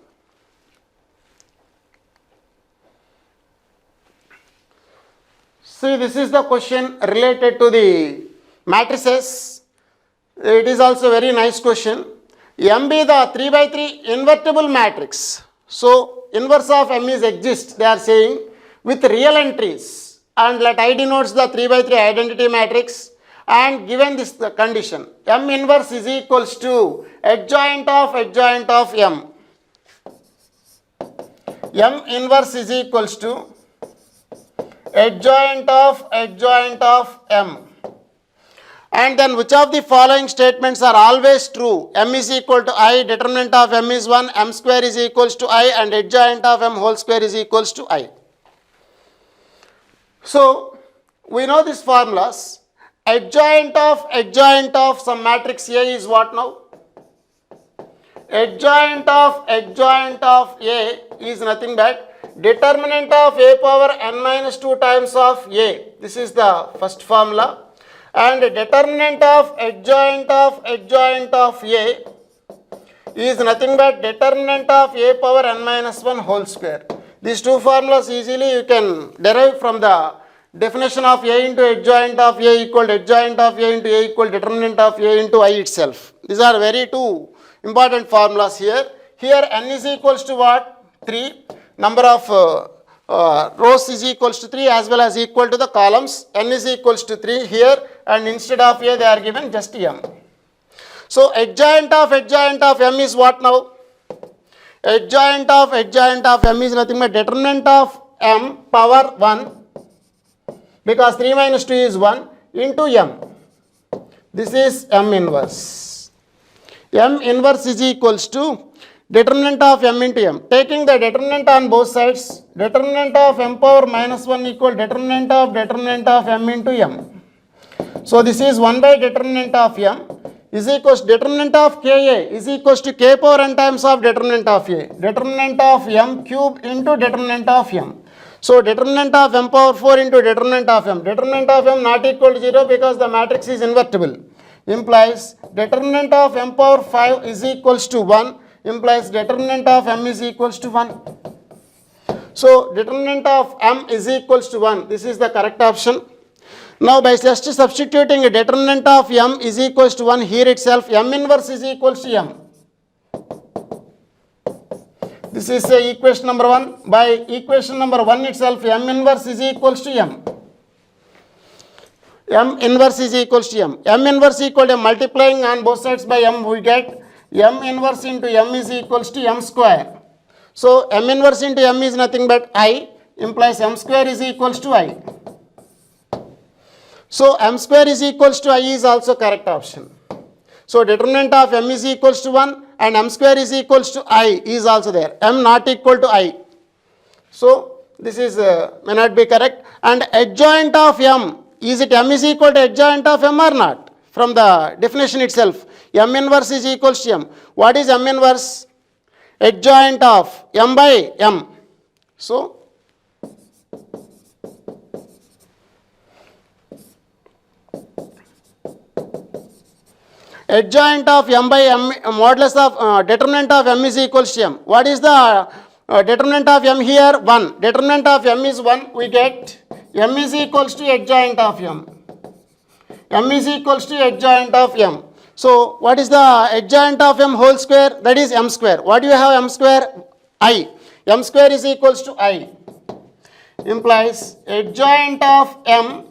See, this is the question related to the matrices. It is also very nice question. M be the 3 by 3 invertible matrix. So, inverse of M is exist, they are saying, with real entries, and let I denotes the 3 by 3 identity matrix, and given this the condition, M inverse is equals to adjoint of M. M inverse is equals to adjoint of M. And then which of the following statements are always true? M is equal to I, determinant of M is 1, M square is equals to I, and adjoint of M whole square is equals to I. So, we know these formulas. Adjoint of some matrix A is what now? Adjoint of A is nothing but determinant of A power n minus 2 times of A. This is the first formula. And determinant of adjoint of A is nothing but determinant of A power n minus 1 whole square. These two formulas easily you can derive from the definition of A into adjoint of A equal to adjoint of A into A equal determinant of A into I itself. These are very two important formulas here. Here n is equals to what? 3. Number of rows is equals to 3 as well as equal to the columns. N is equals to 3 here, and instead of A they are given just M. So adjoint of M is what now? Adjoint of M is nothing but determinant of M power 1, because 3 minus 2 is 1, into M. This is M inverse. M inverse is equals to determinant of M into M. Taking the determinant on both sides, determinant of M power minus 1 equal determinant of M into M. So this is 1 by determinant of M is equals to determinant of Ka is equals to K power n times of determinant of A. Determinant of M cube into determinant of M. So determinant of M power 4 into determinant of M. Determinant of M not equal to 0 because the matrix is invertible. Implies determinant of M power 5 is equals to 1. Implies determinant of M is equals to 1. So determinant of M is equals to 1. This is the correct option. Now by just substituting a determinant of M is equals to 1 here itself, M inverse is equals to M. This is equation number 1. By equation number 1 itself, M inverse is equals to M. M inverse is equals to M. M inverse equal to multiplying on both sides by M, we get M inverse into M is equals to M square. So M inverse into M is nothing but I, implies M square is equals to I. So M square is equals to I is also correct option. So determinant of M is equals to 1 and M square is equals to I is also there. M not equal to I. So this is may not be correct. And adjoint of M, is it M is equal to adjoint of M or not? From the definition itself, M inverse is equals to M. What is M inverse? Adjoint of M by M. So adjoint of M by M, modulus of determinant of M is equals to M. What is the determinant of M here? 1. Determinant of M is 1. We get M is equals to adjoint of M. m is equals to adjoint of m. So what is the adjoint of m whole square? That is m square. What do you have m square? I. M square is equals to I. Implies adjoint of m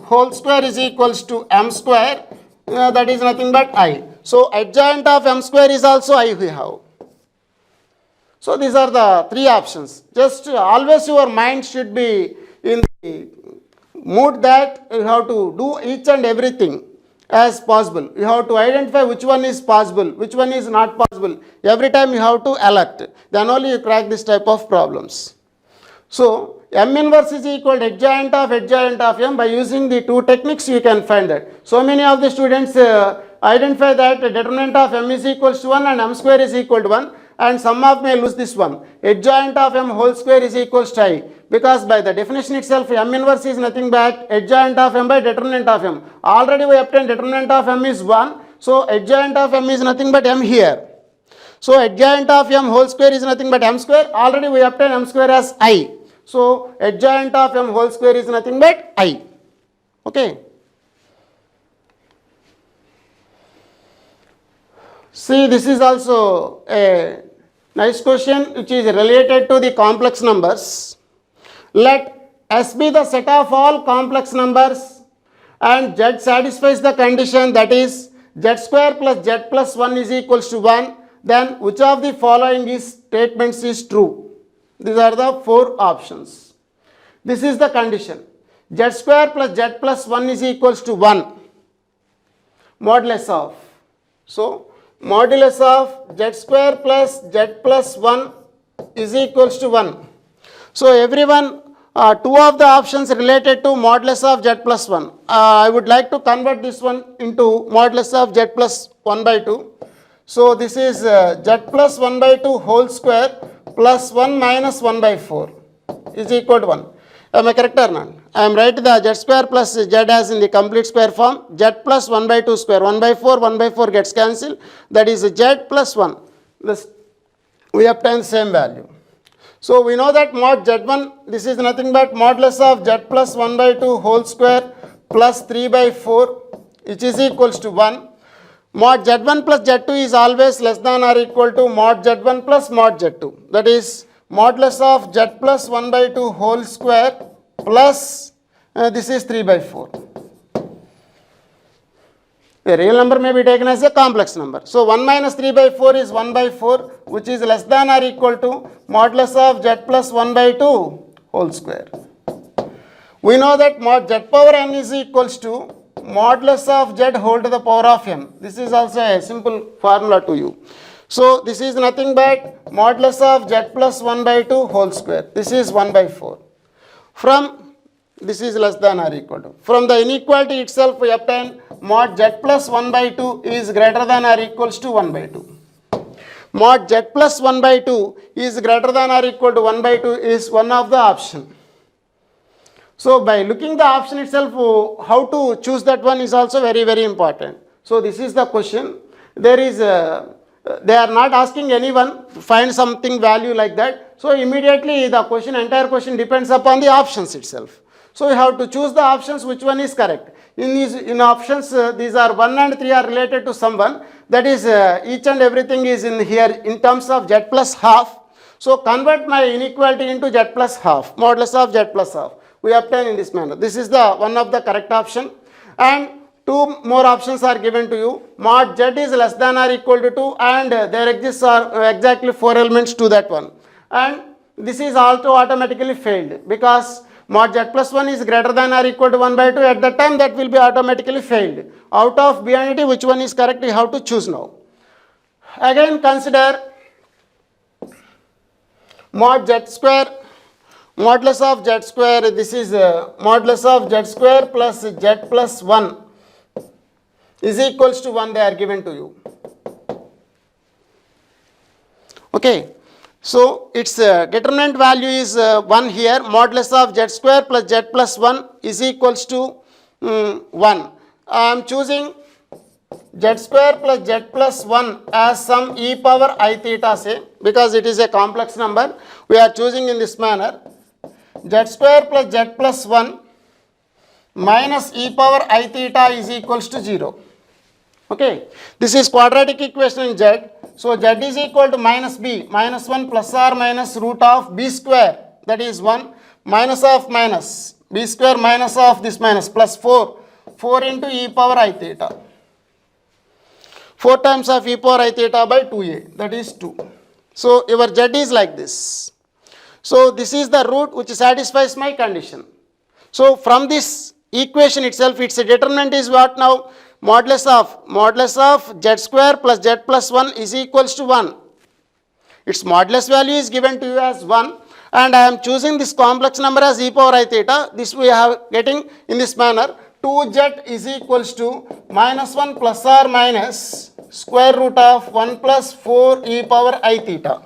whole square is equals to m square. That is nothing but I. So adjoint of m square is also I we have. So these are the three options. Just always your mind should be in the mood that you have to do each and everything as possible. You have to identify which one is possible, which one is not possible. Every time you have to alert. Then only you crack this type of problems. So m inverse is equal to adjoint of m. By using the two techniques you can find that. So many of the students identify that determinant of m is equals to 1 and m square is equal to 1. And some of may lose this one. Adjoint of m whole square is equals to I. Because by the definition itself, m inverse is nothing but adjoint of m by determinant of m. Already we obtained determinant of m is 1. So adjoint of m is nothing but m here. So adjoint of m whole square is nothing but m square. Already we obtained m square as I. So adjoint of m whole square is nothing but I. Okay. See, this is also a nice question which is related to the complex numbers. Let S be the set of all complex numbers and Z satisfies the condition, that is Z square plus Z plus 1 is equals to 1. Then which of the following statements is true? These are the four options. This is the condition. Z square plus Z plus 1 is equals to 1. Modulus of. So modulus of Z square plus Z plus 1 is equals to 1. So everyone, two of the options related to modulus of Z plus 1. I would like to convert this one into modulus of Z plus 1 by 2. So this is Z plus 1 by 2 whole square plus 1 minus 1 by 4 is equal to 1. Am I correct or not? I am writing the Z square plus Z as in the complete square form. Z plus 1 by 2 square. 1 by 4 gets cancelled. That is Z plus 1. We obtain same value. So we know that mod Z1, this is nothing but modulus of Z plus 1 by 2 whole square plus 3 by 4 which is equals to 1. Mod Z1 plus Z2 is always less than or equal to mod Z1 plus mod Z2. That is modulus of Z plus 1 by 2 whole square plus this is 3 by 4. A real number may be taken as a complex number. So 1 minus 3 by 4 is 1 by 4 which is less than or equal to modulus of Z plus 1 by 2 whole square. We know that mod Z power n is equals to modulus of Z whole to the power of n. This is also a simple formula to you. So this is nothing but modulus of Z plus 1 by 2 whole square. This is 1 by 4. From this is less than or equal to. From the inequality itself we obtain mod Z plus 1 by 2 is greater than or equals to 1 by 2. Mod Z plus 1 by 2 is greater than or equal to 1 by 2 is one of the option. So by looking the option itself, how to choose that one is also very, very important. So this is the question. There is they are not asking anyone to find something value like that. So immediately the question, entire question depends upon the options itself. So you have to choose the options which one is correct. In options, these are 1 and 3 are related to someone. That is each and everything is in here in terms of Z plus half. So convert my inequality into Z plus half, modulus of Z plus half. We obtain in this manner. This is the one of the correct option. And two more options are given to you. Mod Z is less than or equal to 2 and there exists are exactly 4 elements to that one. And this is also automatically failed because mod Z plus 1 is greater than or equal to 1 by 2. At that time that will be automatically failed. Out of B and D, which one is correct, you have to choose now. Again consider mod Z square, modulus of Z square, this is modulus of Z square plus Z plus 1 is equals to 1, they are given to you. Okay. So its determinant value is 1 here. Modulus of Z square plus Z plus 1 is equals to 1. I am choosing Z square plus Z plus 1 as some e power I theta say, because it is a complex number. We are choosing in this manner. Z square plus Z plus 1 minus e power I theta is equals to 0. Okay, this is quadratic equation in z. So z is equal to minus b, minus 1 plus or minus root of b square, that is 1, minus of minus, b square minus of this minus, plus 4 into e power I theta. 4 times of e power I theta by 2a, that is 2. So your z is like this. So this is the root which satisfies my condition. So from this equation itself, its determinant is what now? Modulus of z square plus z plus 1 is equals to 1. Its modulus value is given to you as 1, and I am choosing this complex number as e power I theta. This we have getting in this manner. 2z is equals to minus 1 plus or minus square root of 1 plus 4 e power I theta.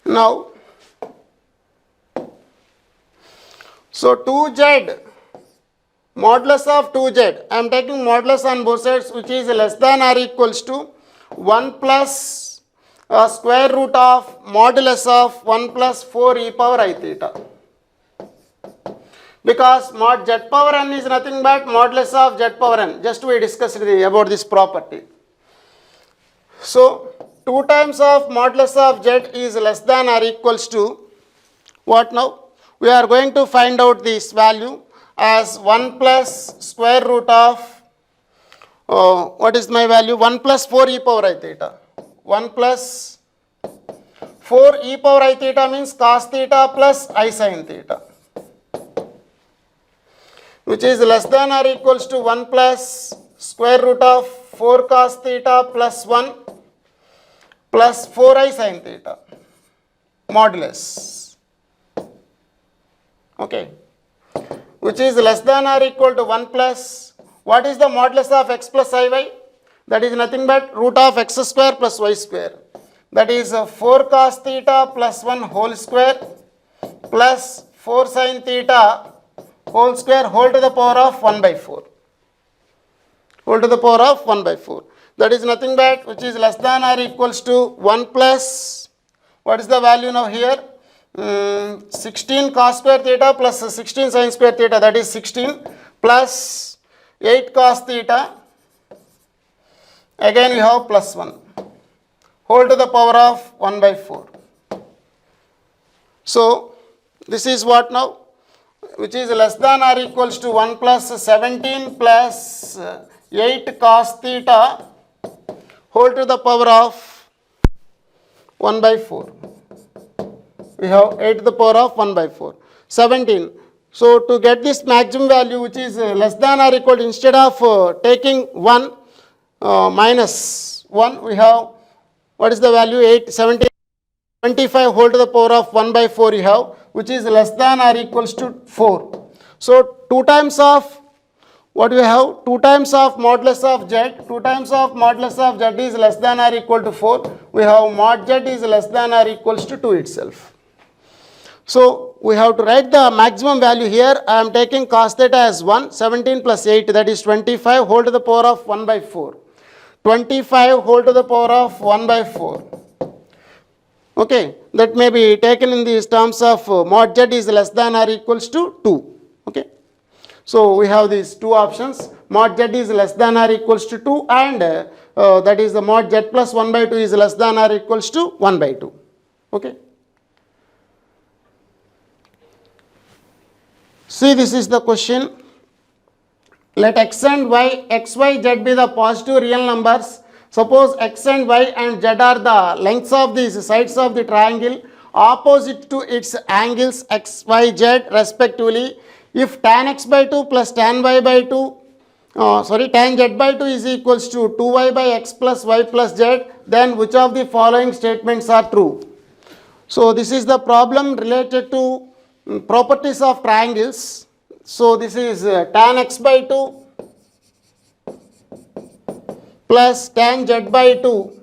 Now, so 2z, modulus of 2z, I am taking modulus on both sides, which is less than or equals to 1 plus square root of modulus of 1 plus 4 e power I theta. Because mod z power n is nothing but modulus of z power n. Just we discussed about this property. So 2 times of modulus of z is less than or equals to what now? We are going to find out this value as 1 plus square root of, what is my value? 1 plus 4 e power I theta. 1 plus 4 e power I theta means cos theta plus I sin theta, which is less than or equals to 1 plus square root of 4 cos theta plus 1 plus 4i sin theta modulus, okay, which is less than or equal to 1 plus, what is the modulus of x plus iy? That is nothing but root of x square plus y square, that is 4 cos theta plus 1 whole square plus 4 sin theta whole square whole to the power of 1 by 4, whole to the power of 1 by 4. That is nothing but which is less than or equals to 1 plus, what is the value now here? 16 cos square theta plus 16 sin square theta, that is 16, plus 8 cos theta, again we have plus 1, whole to the power of 1 by 4. So this is what now? Which is less than or equals to 1 plus 17 plus 8 cos theta whole to the power of 1 by 4. We have 8 to the power of 1 by 4. 17. So to get this maximum value which is less than or equal to, instead of taking 1 minus 1, we have, what is the value? 8, 17, 25 whole to the power of 1 by 4 you have, which is less than or equals to 4. So 2 times of, what we have? 2 times of modulus of z, 2 times of modulus of z is less than or equal to 4. We have mod z is less than or equals to 2 itself. So we have to write the maximum value here. I am taking cos theta as 1, 17 plus 8, that is 25 whole to the power of 1 by 4. 25 whole to the power of 1 by 4. Okay, that may be taken in these terms of mod z is less than or equals to 2. Okay. So we have these two options. Mod z is less than or equals to 2, and that is the mod z plus 1 by 2 is less than or equals to 1 by 2. Okay. See, this is the question. Let x and y, x, y, z be the positive real numbers. Suppose x and y and z are the lengths of these sides of the triangle opposite to its angles x, y, z respectively. If tan x by 2 plus tan y by 2, tan z by 2 is equals to 2y by x plus y plus z, then which of the following statements are true? So this is the problem related to properties of triangles. So this is tan x by 2 plus tan z by 2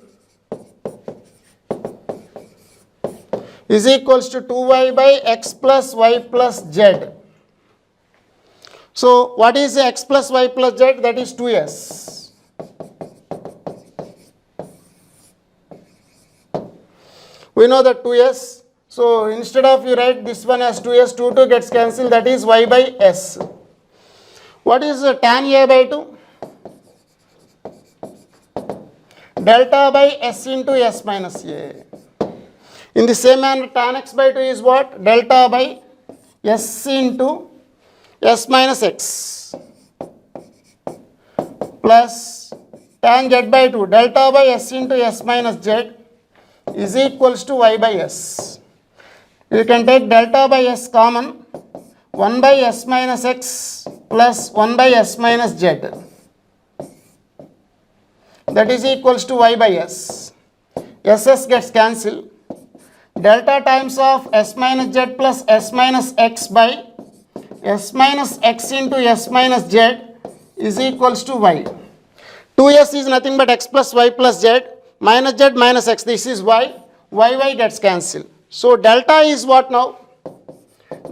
is equals to 2y by x plus y plus z. So what is x plus y plus z? That is 2s. We know that 2s. So instead of you write this one as 2s, 2 gets cancelled, that is y by s. What is tan a by 2? Delta by s into s minus a. In the same manner, tan x by 2 is what? Delta by s into s minus x plus tan z by 2 delta by s into s minus z is equals to y by s. You can take delta by s common, 1 by s minus x plus 1 by s minus z. That is equals to y by s. S gets cancelled. Delta times of s minus z plus s minus x by s minus x into s minus z is equals to y. 2s is nothing but x plus y plus z minus x. This is y. Y gets cancelled. So delta is what now?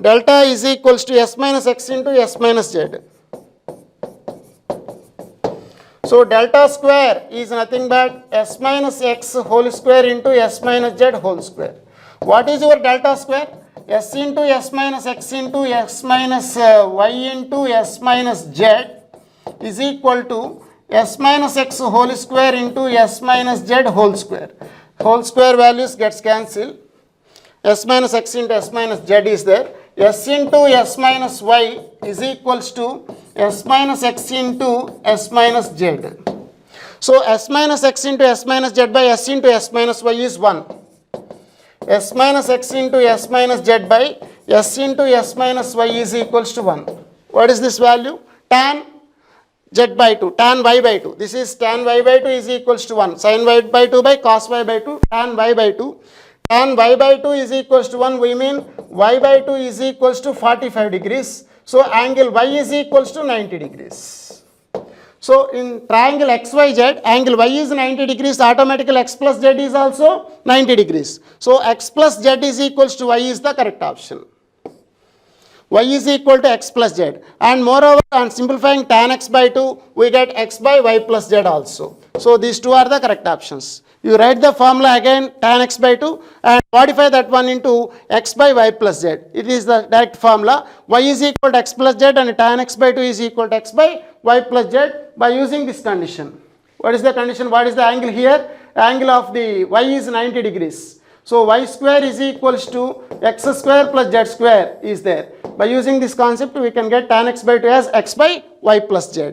Delta is equals to s minus x into s minus z. So delta square is nothing but s minus x whole square into s minus z whole square. What is your delta square? S into s minus x into s minus y into s minus z is equal to s minus x whole square into s minus z whole square. Whole square values gets cancelled. S minus x into s minus z is there. S into s minus y is equals to s minus x into s minus z. So s minus x into s minus z by s into s minus y is 1. S minus x into s minus z by s into s minus y is equals to 1. What is this value? Tan z by 2, tan y by 2. This is tan y by 2 is equals to 1. Sin y by 2 by cos y by 2, tan y by 2. Tan y by 2 is equals to 1. We mean y by 2 is equals to 45 degrees. So angle y is equals to 90 degrees. So in triangle XYZ, angle y is 90 degrees, automatically x plus z is also 90 degrees. So x plus z is equals to y is the correct option. Y is equal to x plus z. And moreover, on simplifying tan x by 2, we get x by y plus z also. So these two are the correct options. You write the formula again, tan x by 2, and modify that one into x by y plus z. It is the direct formula. Y is equal to x plus z and tan x by 2 is equal to x by y plus z by using this condition. What is the condition? What is the angle here? Angle of the y is 90 degrees. So y square is equals to x square plus z square is there. By using this concept, we can get tan x by 2 as x by y plus z.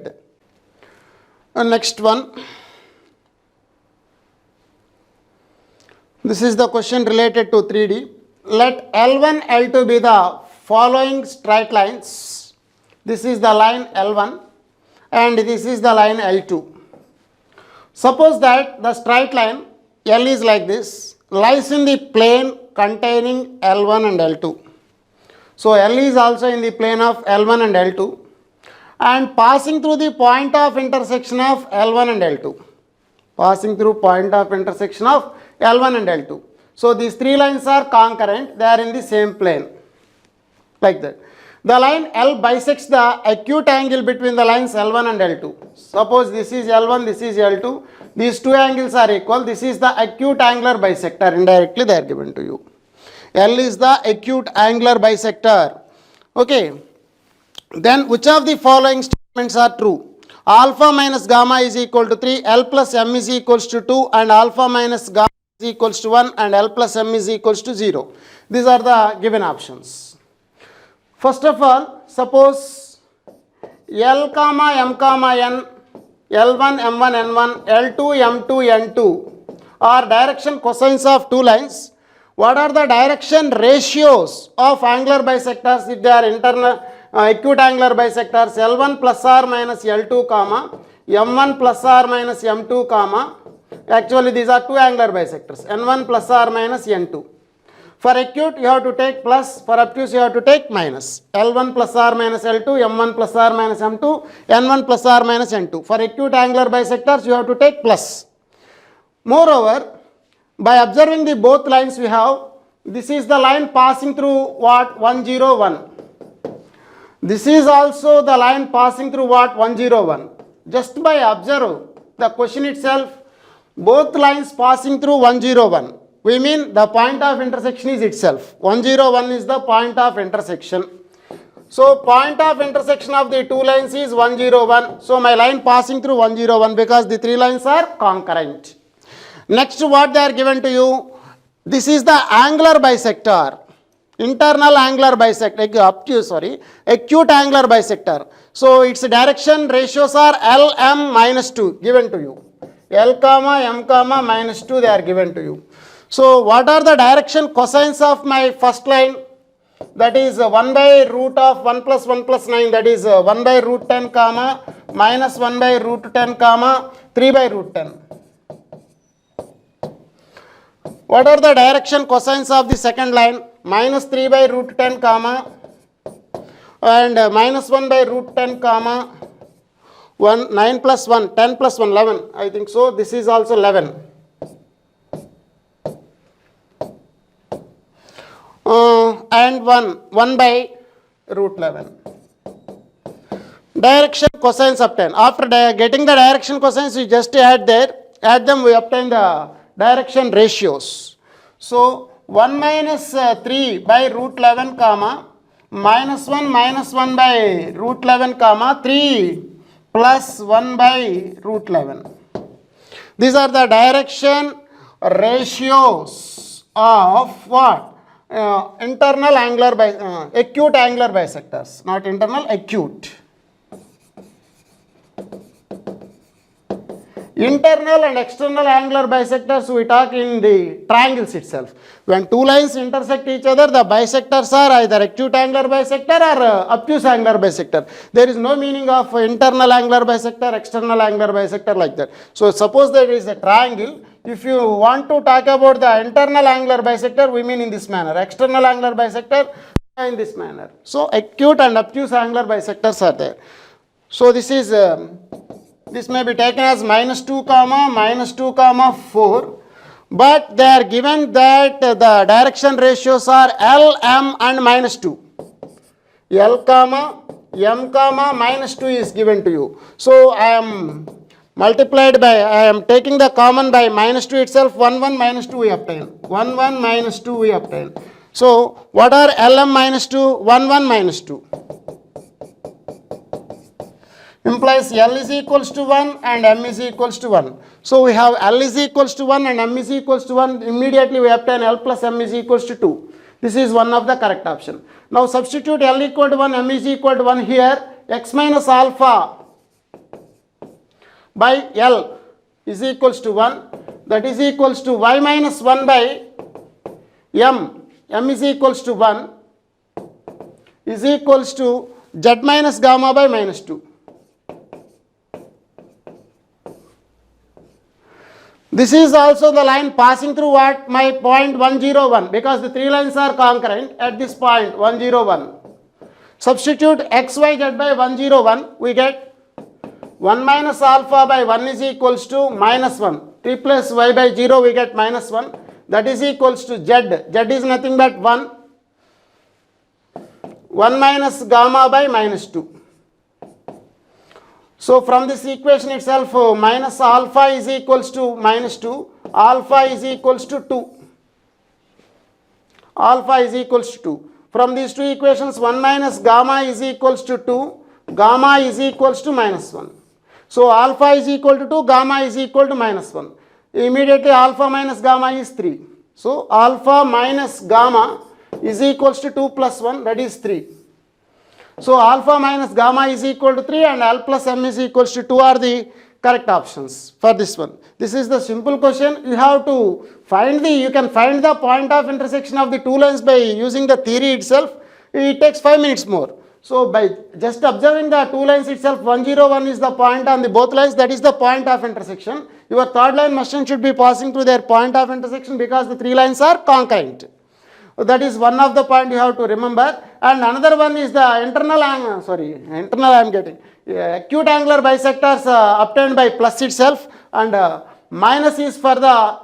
And next one. This is the question related to 3D. Let L1, L2 be the following straight lines. This is the line L1 and this is the line L2. Suppose that the straight line L is like this, lies in the plane containing L1 and L2. So L is also in the plane of L1 and L2 and passing through the point of intersection of L1 and L2. Passing through point of intersection of L1 and L2. So these three lines are concurrent, they are in the same plane, like that. The line L bisects the acute angle between the lines L1 and L2. Suppose this is L1, this is L2, these two angles are equal, this is the acute angular bisector, indirectly they are given to you. L is the acute angular bisector. Okay, then which of the following statements are true? Alpha minus gamma is equal to 3, L plus m is equals to 2 and alpha minus gamma is equals to 1 and L plus m is equals to 0. These are the given options. First of all, suppose L comma m comma n, L1 m1 n1, L2 m2 n2 are direction cosines of two lines. What are the direction ratios of angular bisectors if they are internal acute angular bisectors? L1 plus or minus L2 comma, m1 plus or minus m2 comma. Actually these are two angular bisectors, n1 plus or minus n2. For acute, you have to take plus. For obtuse, you have to take minus. L1 plus R minus L2, M1 plus R minus M2, N1 plus R minus N2. For acute angular bisectors, you have to take plus. Moreover, by observing the both lines we have, this is the line passing through what? 101. This is also the line passing through what? 101. Just by observe the question itself, both lines passing through 101. We mean the point of intersection is itself. 101 is the point of intersection. So point of intersection of the two lines is 101. So my line passing through 101 because the three lines are concurrent. Next, what they are given to you? This is the angular bisector. Internal angular bisector, acute angular bisector. So its direction ratios are L, M, minus 2 given to you. L, M, minus 2 they are given to you. So what are the direction cosines of my first line? That is 1 by root of 1 plus 1 plus 9, that is 1 by root 10 comma minus 1 by root 10 comma 3 by root 10. What are the direction cosines of the second line? Minus 3 by root 10 comma and minus 1 by root 10 comma 1, 9 plus 1, 10 plus 1, 11. I think so. This is also 11. And 1 by root 11. Direction cosines obtained. After getting the direction cosines, we just add them, we obtain the direction ratios. So 1 minus 3 by root 11 comma minus 1 by root 11 comma 3 plus 1 by root 11. These are the direction ratios of what? Internal angular acute angular bisectors, not internal, acute. Internal and external angular bisectors we talk in the triangles itself. When two lines intersect each other, the bisectors are either acute angular bisector or obtuse angular bisector. There is no meaning of internal angular bisector, external angular bisector like that. So suppose there is a triangle. If you want to talk about the internal angular bisector, we mean in this manner. External angular bisector in this manner. So acute and obtuse angular bisectors are there. So this is this may be taken as minus 2 comma 4, but they are given that the direction ratios are L, M and minus 2. L comma M comma minus 2 is given to you. So I am taking the common by minus 2 itself. 1 1 minus 2 we obtain. 1 1 minus 2 we obtain. So what are Lm minus 2? 1 1 minus 2. Implies L is equals to 1 and M is equals to 1. So we have L is equals to 1 and M is equals to 1. Immediately we obtain L plus M is equals to 2. This is one of the correct option. Now substitute L equal to 1, M is equal to 1 here. X minus alpha by L is equals to 1. That is equals to Y minus 1 by M. M is equals to 1 is equals to Z minus gamma by minus 2. This is also the line passing through what? My point 101, because the three lines are concurrent at this point 101. Substitute x, y, z by 101, we get 1 minus alpha by 1 is equals to minus 1. 3 plus y by 0 we get minus 1. That is equals to z. Z is nothing but 1. 1 minus gamma by minus 2. So from this equation itself, minus alpha is equals to minus 2, alpha is equals to 2. Alpha is equals to 2. From these two equations, 1 minus gamma is equals to 2, gamma is equals to minus 1. So alpha is equal to 2, gamma is equal to minus 1. Immediately alpha minus gamma is 3. So alpha minus gamma is equals to 2 plus 1, that is 3. So alpha minus gamma is equal to 3 and L plus M is equals to 2 are the correct options for this one. This is the simple question. You have to find you can find the point of intersection of the two lines by using the theory itself. It takes 5 minutes more. So by just observing the two lines itself, 101 is the point on the both lines, that is the point of intersection. Your third line machine should be passing through their point of intersection because the three lines are concurrent. That is one of the point you have to remember. And another one is the internal angle, internal I am getting. Acute angular bisectors obtained by plus itself, and minus is for the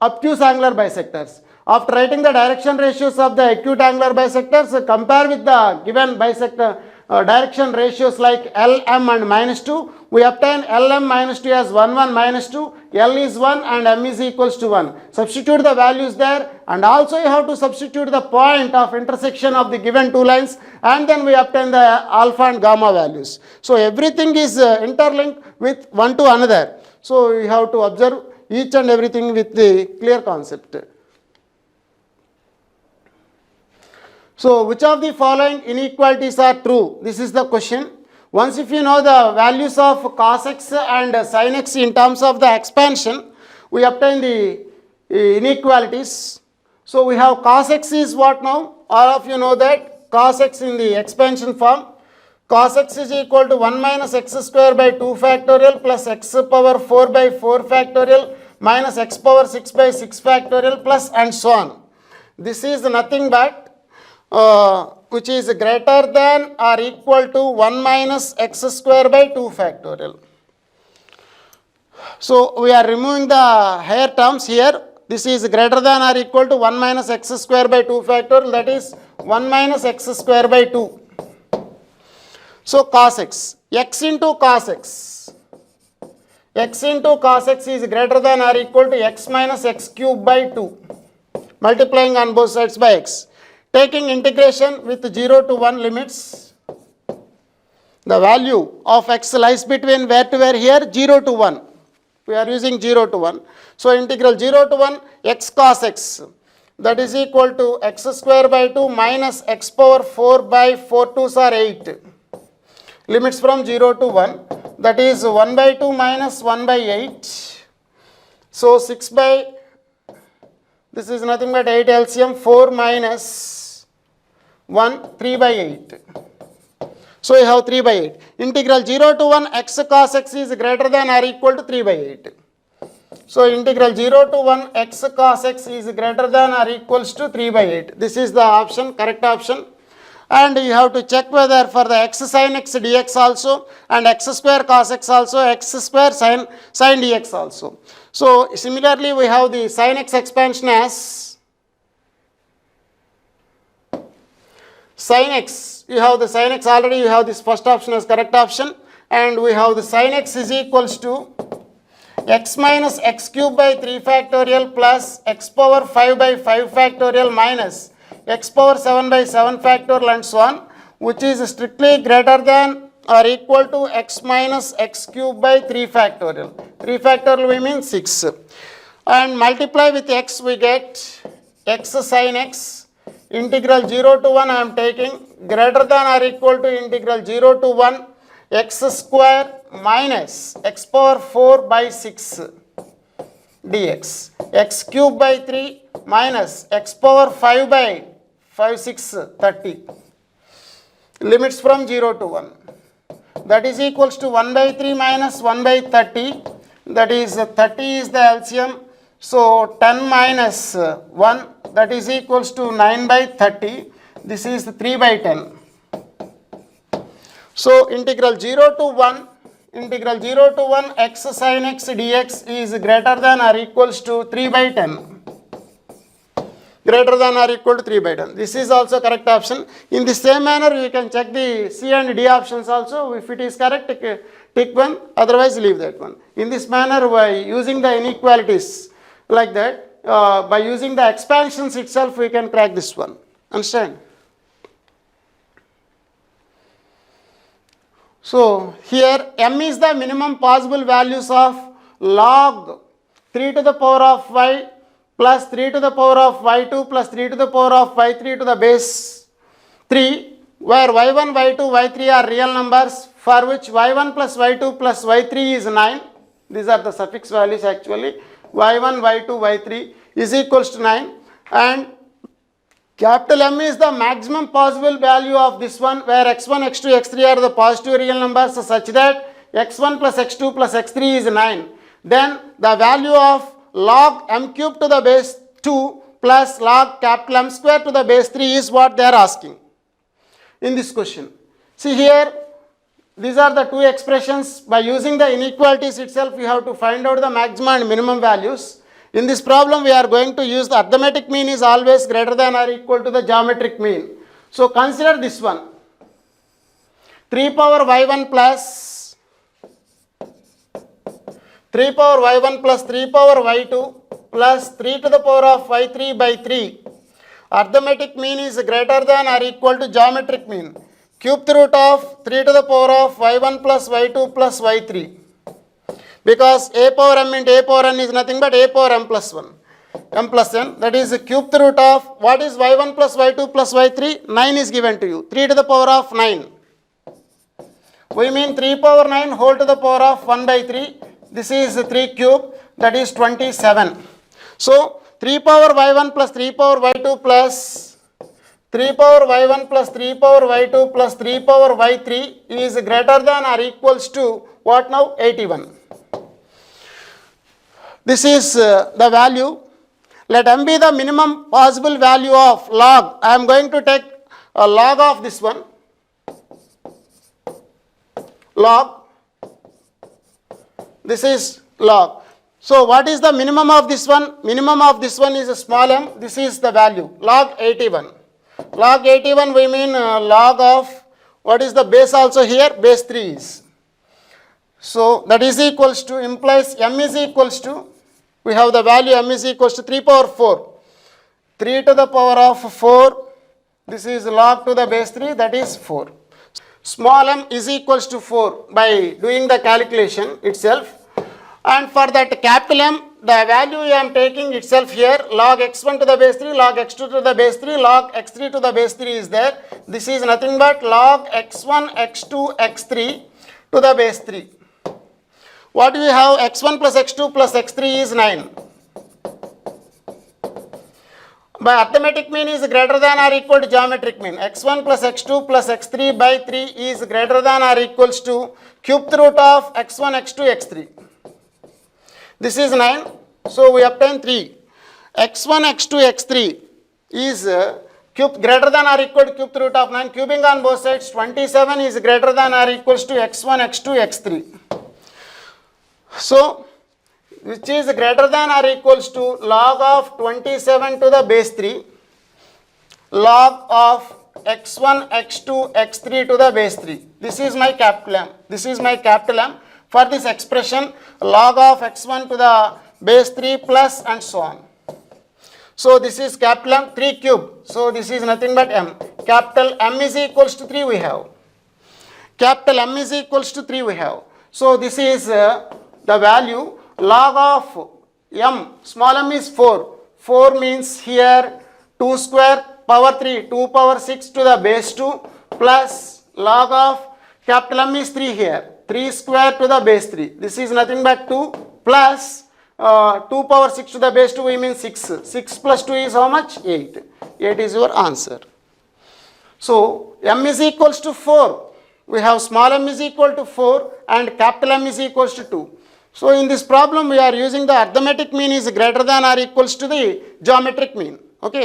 obtuse angular bisectors. After writing the direction ratios of the acute angular bisectors, compare with the given bisector direction ratios like Lm and minus 2. We obtain Lm minus 2 as 1, 1, minus 2, L is 1 and M is equals to 1. Substitute the values there, and also you have to substitute the point of intersection of the given two lines, and then we obtain the alpha and gamma values. So everything is interlinked with one to another. So you have to observe each and everything with the clear concept. So which of the following inequalities are true? This is the question. Once if you know the values of cos x and sin x in terms of the expansion, we obtain the inequalities. So we have cos x is what now? All of you know that cos x in the expansion form. Cos x is equal to 1 minus x square by 2 factorial plus x power 4 by 4 factorial minus x power 6 by 6 factorial plus and so on. This is nothing but which is greater than or equal to 1 minus x square by 2 factorial. So we are removing the higher terms here. This is greater than or equal to 1 minus x square by 2 factorial, that is 1 minus x square by 2. So cos x into cos x into cos x is greater than or equal to x minus x cube by 2, multiplying on both sides by x. Taking integration with 0 to 1 limits, the value of x lies between where to where here? 0 to 1. We are using 0 to 1. So integral 0 to 1 x cos x, that is equal to x square by 2 minus x power 4 by 4 2s are 8. Limits from 0 to 1, that is 1 by 2 minus 1 by 8. So 6 by, this is nothing but 8 LCM, 4 minus 1, 3 by 8. So you have 3 by 8. Integral 0 to 1 x cos x is greater than or equal to 3 by 8. So integral 0 to 1 x cos x is greater than or equals to 3 by 8. This is the option, correct option. And you have to check whether for the x sin x dx also and x square cos x also, x square sin dx also. So similarly we have the sin x expansion as sin x, you have the sin x already, you have this first option as correct option, and we have the sin x is equals to x minus x cube by 3 factorial plus x power 5 by 5 factorial minus x power 7 by 7 factorial and so on, which is strictly greater than or equal to x minus x cube by 3 factorial. 3 factorial we mean 6. And multiply with x, we get x sin x. Integral 0 to 1 I am taking greater than or equal to integral 0 to 1 x square minus x power 4 by 6 dx, x cube by 3 minus x power 5 by 5 6 30. Limits from 0 to 1, that is equals to 1 by 3 minus 1 by 30, that is 30 is the LCM. So 10 minus 1, that is equals to 9 by 30. This is 3 by 10. So integral 0 to 1 x sin x dx is greater than or equals to 3 by 10. Greater than or equal to 3 by 10. This is also correct option. In the same manner you can check the C and D options also. If it is correct, tick one, otherwise leave that one. In this manner, by using the inequalities like that, by using the expansions itself we can crack this one. Understand? So here m is the minimum possible values of log 3 to the power of y plus 3 to the power of y2 plus 3 to the power of y3 to the base 3, where y1, y2, y3 are real numbers, for which y1 plus y2 plus y3 is 9. These are the suffix values actually. y1, y2, y3 is equals to 9, and capital M is the maximum possible value of this one, where x1, x2, x3 are the positive real numbers such that x1 plus x2 plus x3 is 9. Then the value of log m cube to the base 2 plus log capital M square to the base 3 is what they are asking in this question. See here, these are the two expressions. By using the inequalities itself, we have to find out the maximum and minimum values. In this problem, we are going to use the arithmetic mean is always greater than or equal to the geometric mean. So consider this one. 3 power y1 plus 3 power y1 plus 3 power y2 plus 3 to the power of y3 by 3. Arithmetic mean is greater than or equal to geometric mean. Cube root of 3 to the power of y1 plus y2 plus y3. Because a power m into a power n is nothing but a power m plus 1. M plus n, that is the cube root of, what is y1 plus y2 plus y3? 9 is given to you. 3 to the power of 9. We mean 3 power 9 whole to the power of 1 by 3. This is 3 cube, that is 27. So 3 power y1 plus 3 power y2 plus 3 power y1 plus 3 power y2 plus 3 power y3 is greater than or equals to what now? 81. This is the value. Let m be the minimum possible value of log. I am going to take a log of this one. Log. This is log. So what is the minimum of this one? Minimum of this one is a small m. This is the value. Log 81. Log 81 we mean log of, what is the base also here? Base 3 is. So that is equals to, implies m is equals to, we have the value m is equals to 3 power 4. 3 to the power of 4, this is log to the base 3, that is 4. Small m is equals to 4 by doing the calculation itself. And for that capital M, the value I am taking itself here, log x1 to the base 3, log x2 to the base 3, log x3 to the base 3 is there. This is nothing but log x1, x2, x3 to the base 3. What do we have? x1 plus x2 plus x3 is 9. By arithmetic mean is greater than or equal to geometric mean. x1 plus x2 plus x3 by 3 is greater than or equals to cube root of x1, x2, x3. This is 9. So we obtain 3. x1, x2, x3 is cube greater than or equal to cube root of 9. Cubing on both sides, 27 is greater than or equals to x1, x2, x3. So, which is greater than or equals to log of 27 to the base 3, log of x1, x2, x3 to the base 3. This is my capital M. This is my capital M. For this expression, log of x1 to the base 3 plus and so on. So this is capital M, 3 cube. So this is nothing but m. Capital M is equals to 3 we have. Capital M is equals to 3 we have. So this is the value. Log of m, small m is 4. 4 means here 2 square power 3, 2 power 6 to the base 2 plus log of capital M is 3 here. 3 square to the base 3. This is nothing but 2 plus 2 power 6 to the base 2, we mean 6. 6 plus 2 is how much? 8. 8 is your answer. So m is equals to 4. We have small m is equal to 4 and capital M is equals to 2. So in this problem we are using the arithmetic mean is greater than or equals to the geometric mean. Okay.